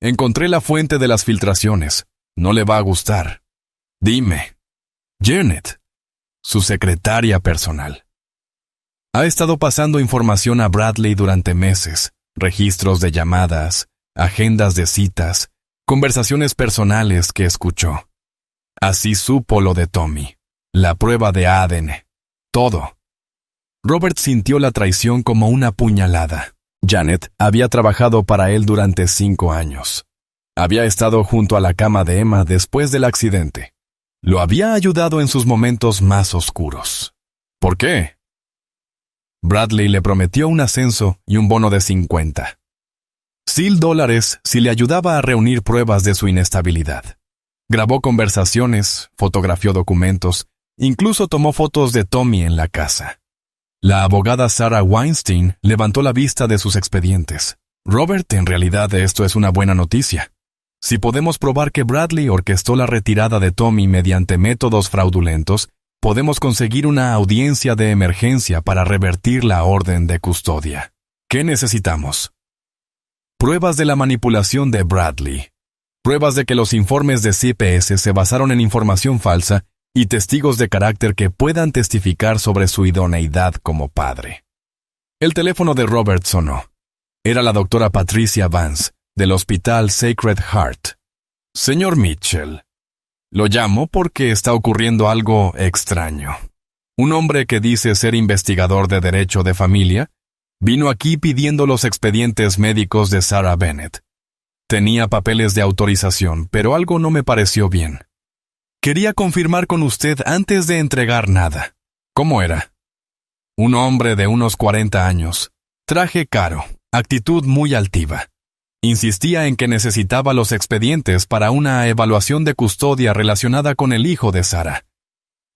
encontré la fuente de las filtraciones. No le va a gustar. Dime». Janet, su secretaria personal. Ha estado pasando información a Bradley durante meses, registros de llamadas, agendas de citas, conversaciones personales que escuchó. Así supo lo de Tommy, la prueba de ADN, todo. Robert sintió la traición como una puñalada. Janet había trabajado para él durante 5 años. Había estado junto a la cama de Emma después del accidente. Lo había ayudado en sus momentos más oscuros. ¿Por qué? Bradley le prometió un ascenso y un bono de $1,000 si le ayudaba a reunir pruebas de su inestabilidad. Grabó conversaciones, fotografió documentos, incluso tomó fotos de Tommy en la casa. La abogada Sarah Weinstein levantó la vista de sus expedientes. Robert, en realidad esto es una buena noticia. Si podemos probar que Bradley orquestó la retirada de Tommy mediante métodos fraudulentos, podemos conseguir una audiencia de emergencia para revertir la orden de custodia. ¿Qué necesitamos? Pruebas de la manipulación de Bradley. Pruebas de que los informes de CPS se basaron en información falsa y testigos de carácter que puedan testificar sobre su idoneidad como padre. El teléfono de Robert sonó. Era la doctora Patricia Vance, del Hospital Sacred Heart. Señor Mitchell, lo llamo porque está ocurriendo algo extraño. Un hombre que dice ser investigador de derecho de familia vino aquí pidiendo los expedientes médicos de Sarah Bennett. Tenía papeles de autorización, pero algo no me pareció bien. Quería confirmar con usted antes de entregar nada. ¿Cómo era? Un hombre de unos 40 años. Traje caro, actitud muy altiva. Insistía en que necesitaba los expedientes para una evaluación de custodia relacionada con el hijo de Sarah.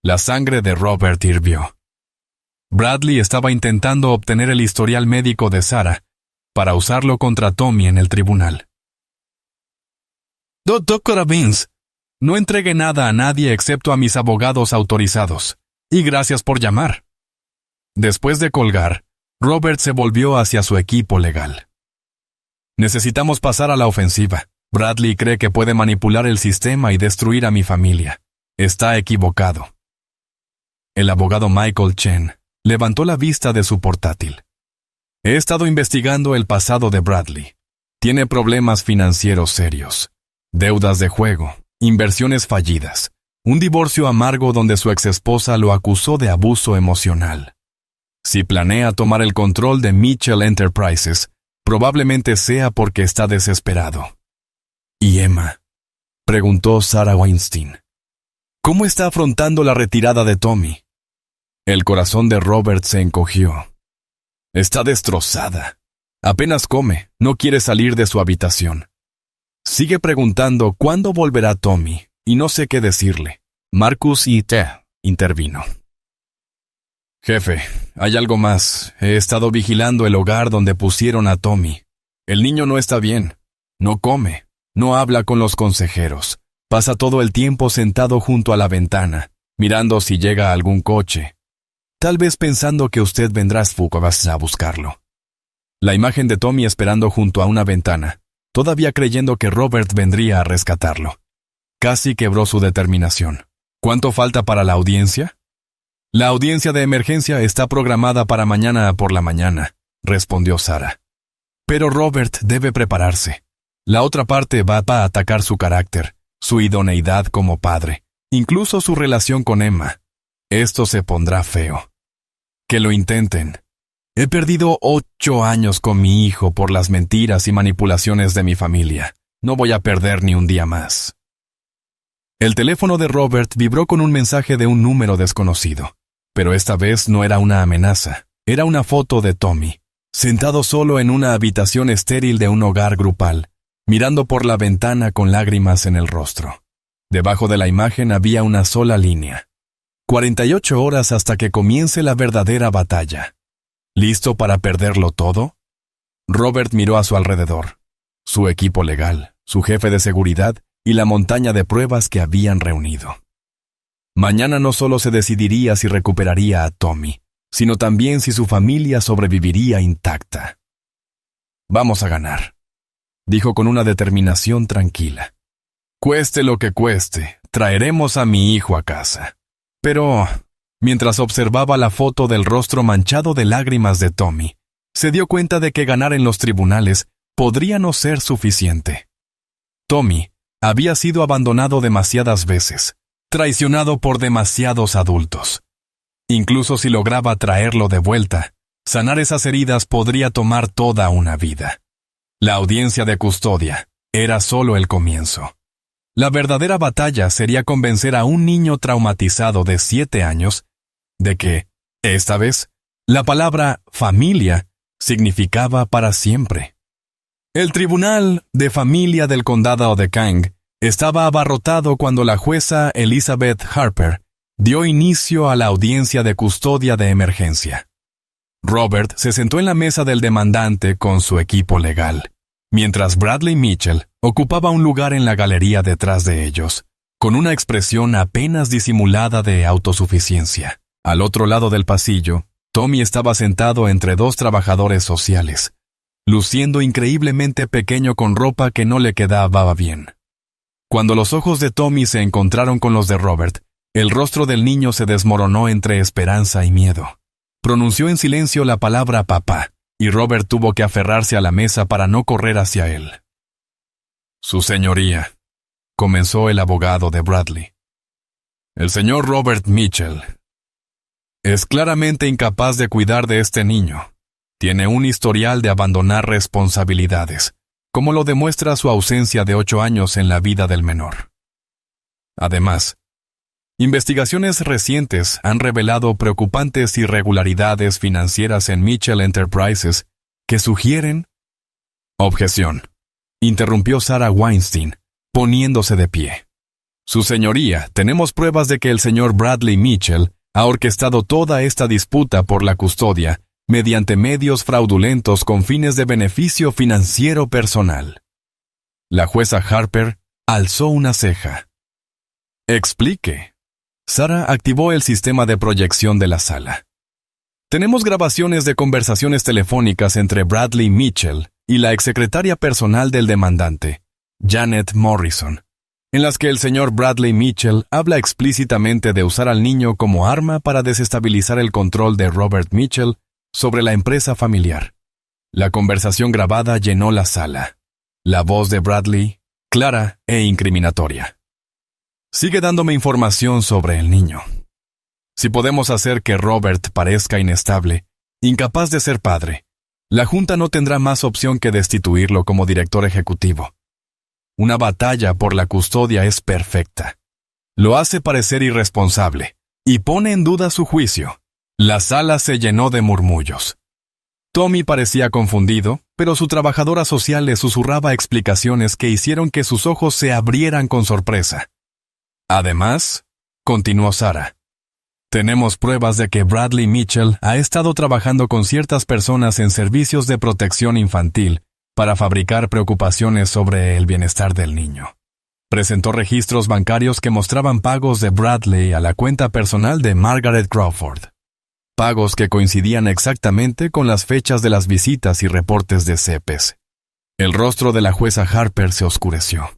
La sangre de Robert hirvió. Bradley estaba intentando obtener el historial médico de Sarah para usarlo contra Tommy en el tribunal. Doctora Vince, no entregue nada a nadie excepto a mis abogados autorizados. Y gracias por llamar. Después de colgar, Robert se volvió hacia su equipo legal. Necesitamos pasar a la ofensiva. Bradley cree que puede manipular el sistema y destruir a mi familia. Está equivocado. El abogado Michael Chen levantó la vista de su portátil. He estado investigando el pasado de Bradley. Tiene problemas financieros serios. Deudas de juego, inversiones fallidas, un divorcio amargo donde su exesposa lo acusó de abuso emocional. Si planea tomar el control de Mitchell Enterprises, probablemente sea porque está desesperado. ¿Y Emma?, preguntó Sarah Weinstein. ¿Cómo está afrontando la retirada de Tommy? El corazón de Robert se encogió. Está destrozada. Apenas come, no quiere salir de su habitación. Sigue preguntando cuándo volverá Tommy, y no sé qué decirle. Marcus T. intervino. Jefe, hay algo más. He estado vigilando el hogar donde pusieron a Tommy. El niño no está bien. No come. No habla con los consejeros. Pasa todo el tiempo sentado junto a la ventana, mirando si llega algún coche. Tal vez pensando que usted vendrá a buscarlo. La imagen de Tommy esperando junto a una ventana, todavía creyendo que Robert vendría a rescatarlo. Casi quebró su determinación. ¿Cuánto falta para la audiencia? La audiencia de emergencia está programada para mañana por la mañana, respondió Sarah. Pero Robert debe prepararse. La otra parte va a atacar su carácter, su idoneidad como padre, incluso su relación con Emma. Esto se pondrá feo. Que lo intenten. He perdido 8 años con mi hijo por las mentiras y manipulaciones de mi familia. No voy a perder ni un día más. El teléfono de Robert vibró con un mensaje de un número desconocido. Pero esta vez no era una amenaza, era una foto de Tommy, sentado solo en una habitación estéril de un hogar grupal, mirando por la ventana con lágrimas en el rostro. Debajo de la imagen había una sola línea. 48 horas hasta que comience la verdadera batalla. ¿Listo para perderlo todo? Robert miró a su alrededor. Su equipo legal, su jefe de seguridad y la montaña de pruebas que habían reunido. Mañana no solo se decidiría si recuperaría a Tommy, sino también si su familia sobreviviría intacta. Vamos a ganar, dijo con una determinación tranquila. Cueste lo que cueste, traeremos a mi hijo a casa. Pero, mientras observaba la foto del rostro manchado de lágrimas de Tommy, se dio cuenta de que ganar en los tribunales podría no ser suficiente. Tommy había sido abandonado demasiadas veces, traicionado por demasiados adultos. Incluso si lograba traerlo de vuelta, sanar esas heridas podría tomar toda una vida. La audiencia de custodia era solo el comienzo. La verdadera batalla sería convencer a un niño traumatizado de 7 años de que, esta vez, la palabra familia significaba para siempre. El tribunal de familia del condado de Kang estaba abarrotado cuando la jueza Elizabeth Harper dio inicio a la audiencia de custodia de emergencia. Robert se sentó en la mesa del demandante con su equipo legal, mientras Bradley Mitchell ocupaba un lugar en la galería detrás de ellos, con una expresión apenas disimulada de autosuficiencia. Al otro lado del pasillo, Tommy estaba sentado entre 2 trabajadores sociales, luciendo increíblemente pequeño con ropa que no le quedaba bien. Cuando los ojos de Tommy se encontraron con los de Robert, el rostro del niño se desmoronó entre esperanza y miedo. Pronunció en silencio la palabra papá, y Robert tuvo que aferrarse a la mesa para no correr hacia él. Su señoría, comenzó el abogado de Bradley. El señor Robert Mitchell es claramente incapaz de cuidar de este niño. Tiene un historial de abandonar responsabilidades, como lo demuestra su ausencia de 8 años en la vida del menor. Además, investigaciones recientes han revelado preocupantes irregularidades financieras en Mitchell Enterprises que sugieren... Objeción, interrumpió Sarah Weinstein, poniéndose de pie. Su señoría, tenemos pruebas de que el señor Bradley Mitchell ha orquestado toda esta disputa por la custodia mediante medios fraudulentos con fines de beneficio financiero personal. La jueza Harper alzó una ceja. Explique. Sarah activó el sistema de proyección de la sala. Tenemos grabaciones de conversaciones telefónicas entre Bradley Mitchell y la exsecretaria personal del demandante, Janet Morrison, en las que el señor Bradley Mitchell habla explícitamente de usar al niño como arma para desestabilizar el control de Robert Mitchell sobre la empresa familiar. La conversación grabada llenó la sala. La voz de Bradley, clara e incriminatoria. Sigue dándome información sobre el niño. Si podemos hacer que Robert parezca inestable, incapaz de ser padre, la Junta no tendrá más opción que destituirlo como director ejecutivo. Una batalla por la custodia es perfecta. Lo hace parecer irresponsable y pone en duda su juicio. La sala se llenó de murmullos. Tommy parecía confundido, pero su trabajadora social le susurraba explicaciones que hicieron que sus ojos se abrieran con sorpresa. Además, continuó Sarah, tenemos pruebas de que Bradley Mitchell ha estado trabajando con ciertas personas en servicios de protección infantil para fabricar preocupaciones sobre el bienestar del niño. Presentó registros bancarios que mostraban pagos de Bradley a la cuenta personal de Margaret Crawford. Pagos que coincidían exactamente con las fechas de las visitas y reportes de CEPES. El rostro de la jueza Harper se oscureció.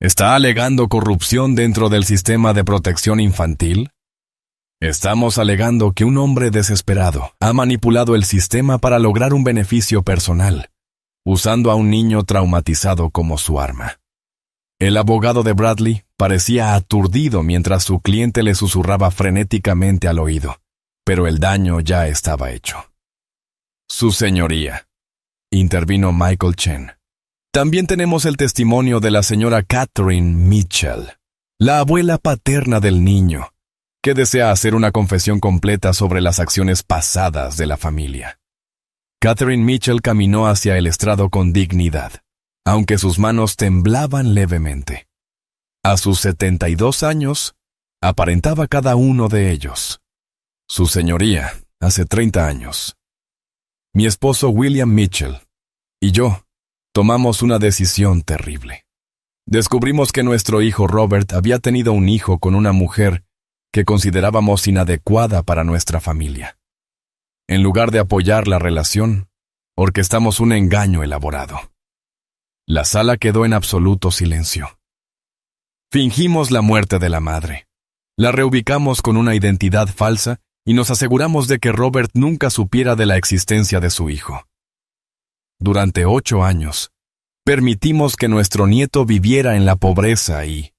¿Está alegando corrupción dentro del sistema de protección infantil? Estamos alegando que un hombre desesperado ha manipulado el sistema para lograr un beneficio personal, usando a un niño traumatizado como su arma. El abogado de Bradley parecía aturdido mientras su cliente le susurraba frenéticamente al oído, pero el daño ya estaba hecho. Su señoría, intervino Michael Chen. También tenemos el testimonio de la señora Catherine Mitchell, la abuela paterna del niño, que desea hacer una confesión completa sobre las acciones pasadas de la familia. Catherine Mitchell caminó hacia el estrado con dignidad, aunque sus manos temblaban levemente. A sus 72 años, aparentaba cada uno de ellos. Su señoría, hace 30 años. Mi esposo William Mitchell y yo tomamos una decisión terrible. Descubrimos que nuestro hijo Robert había tenido un hijo con una mujer que considerábamos inadecuada para nuestra familia. En lugar de apoyar la relación, orquestamos un engaño elaborado. La sala quedó en absoluto silencio. Fingimos la muerte de la madre. La reubicamos con una identidad falsa y nos aseguramos de que Robert nunca supiera de la existencia de su hijo. Durante 8 años, permitimos que nuestro nieto viviera en la pobreza y,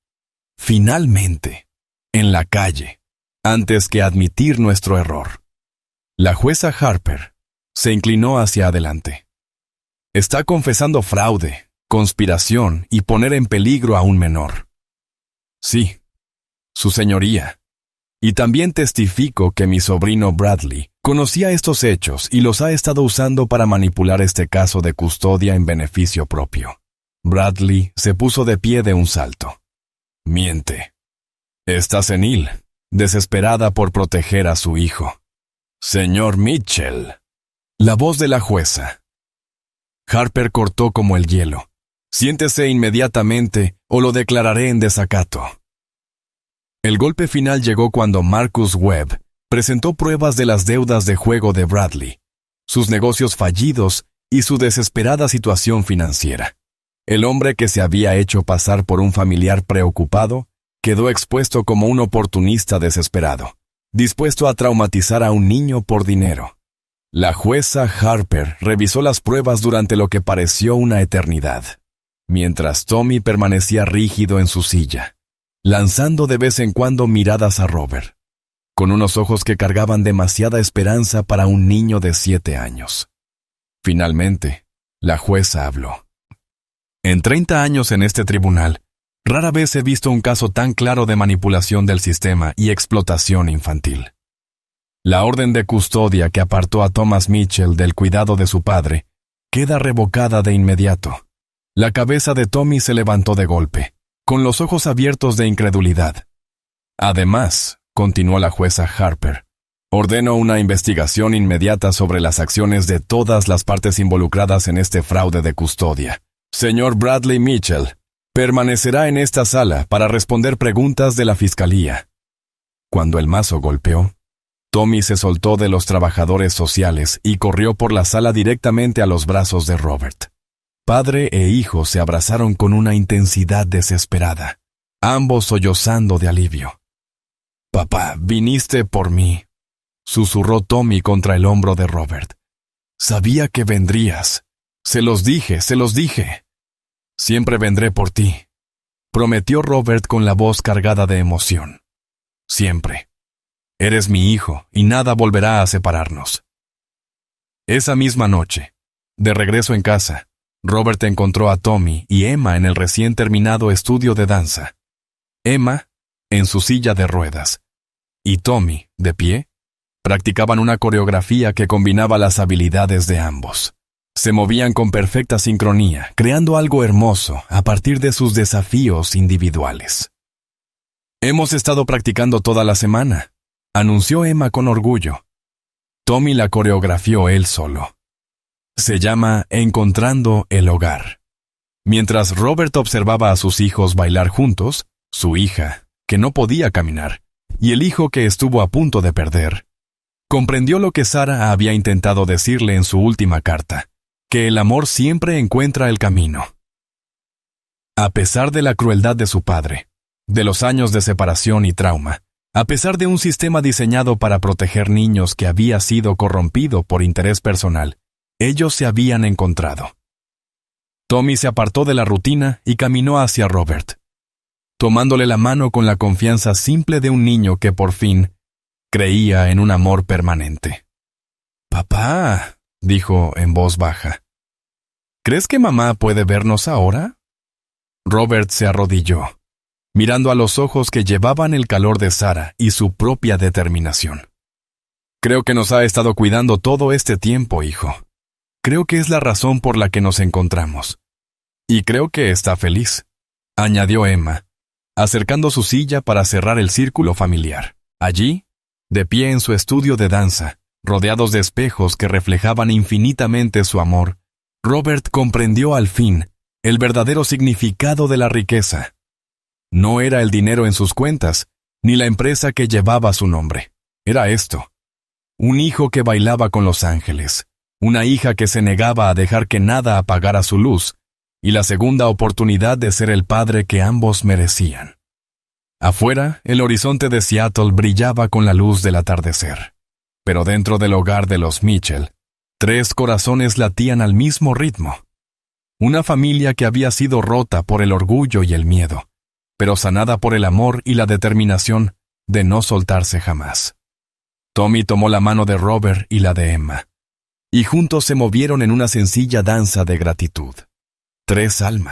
finalmente, en la calle, antes que admitir nuestro error. La jueza Harper se inclinó hacia adelante. Está confesando fraude, conspiración y poner en peligro a un menor. Sí, su señoría. Y también testifico que mi sobrino Bradley conocía estos hechos y los ha estado usando para manipular este caso de custodia en beneficio propio. Bradley se puso de pie de un salto. Miente. Está senil, desesperada por proteger a su hijo. Señor Mitchell. La voz de la jueza. Harper cortó como el hielo. Siéntese inmediatamente o lo declararé en desacato. El golpe final llegó cuando Marcus Webb presentó pruebas de las deudas de juego de Bradley, sus negocios fallidos y su desesperada situación financiera. El hombre que se había hecho pasar por un familiar preocupado quedó expuesto como un oportunista desesperado, dispuesto a traumatizar a un niño por dinero. La jueza Harper revisó las pruebas durante lo que pareció una eternidad, mientras Tommy permanecía rígido en su silla, lanzando de vez en cuando miradas a Robert, con unos ojos que cargaban demasiada esperanza para un niño de 7 años. Finalmente, la jueza habló. En 30 años en este tribunal, rara vez he visto un caso tan claro de manipulación del sistema y explotación infantil. La orden de custodia que apartó a Thomas Mitchell del cuidado de su padre queda revocada de inmediato. La cabeza de Tommy se levantó de golpe, con los ojos abiertos de incredulidad. Además, continuó la jueza Harper, ordeno una investigación inmediata sobre las acciones de todas las partes involucradas en este fraude de custodia. Señor Bradley Mitchell, permanecerá en esta sala para responder preguntas de la fiscalía. Cuando el mazo golpeó, Tommy se soltó de los trabajadores sociales y corrió por la sala directamente a los brazos de Robert. Padre e hijo se abrazaron con una intensidad desesperada, ambos sollozando de alivio. «Papá, viniste por mí», susurró Tommy contra el hombro de Robert. «Sabía que vendrías. Se los dije. Siempre vendré por ti», prometió Robert con la voz cargada de emoción. «Siempre. Eres mi hijo y nada volverá a separarnos». Esa misma noche, de regreso en casa, Robert encontró a Tommy y Emma en el recién terminado estudio de danza. Emma, en su silla de ruedas, y Tommy, de pie, practicaban una coreografía que combinaba las habilidades de ambos. Se movían con perfecta sincronía, creando algo hermoso a partir de sus desafíos individuales. «Hemos estado practicando toda la semana», anunció Emma con orgullo. Tommy la coreografió él solo. Se llama Encontrando el Hogar. Mientras Robert observaba a sus hijos bailar juntos, su hija, que no podía caminar, y el hijo que estuvo a punto de perder, comprendió lo que Sara había intentado decirle en su última carta, que el amor siempre encuentra el camino. A pesar de la crueldad de su padre, de los años de separación y trauma, a pesar de un sistema diseñado para proteger niños que había sido corrompido por interés personal, ellos se habían encontrado. Tommy se apartó de la rutina y caminó hacia Robert, tomándole la mano con la confianza simple de un niño que por fin creía en un amor permanente. «Papá», dijo en voz baja, «¿crees que mamá puede vernos ahora?» Robert se arrodilló, mirando a los ojos que llevaban el calor de Sara y su propia determinación. «Creo que nos ha estado cuidando todo este tiempo, hijo. Creo que es la razón por la que nos encontramos. Y creo que está feliz», añadió Emma, acercando su silla para cerrar el círculo familiar. Allí, de pie en su estudio de danza, rodeados de espejos que reflejaban infinitamente su amor, Robert comprendió al fin el verdadero significado de la riqueza. No era el dinero en sus cuentas, ni la empresa que llevaba su nombre. Era esto: un hijo que bailaba con los ángeles, una hija que se negaba a dejar que nada apagara su luz, y la segunda oportunidad de ser el padre que ambos merecían. Afuera, el horizonte de Seattle brillaba con la luz del atardecer. Pero dentro del hogar de los Mitchell, 3 corazones latían al mismo ritmo. Una familia que había sido rota por el orgullo y el miedo, pero sanada por el amor y la determinación de no soltarse jamás. Tommy tomó la mano de Robert y la de Emma, y juntos se movieron en una sencilla danza de gratitud. 3 almas.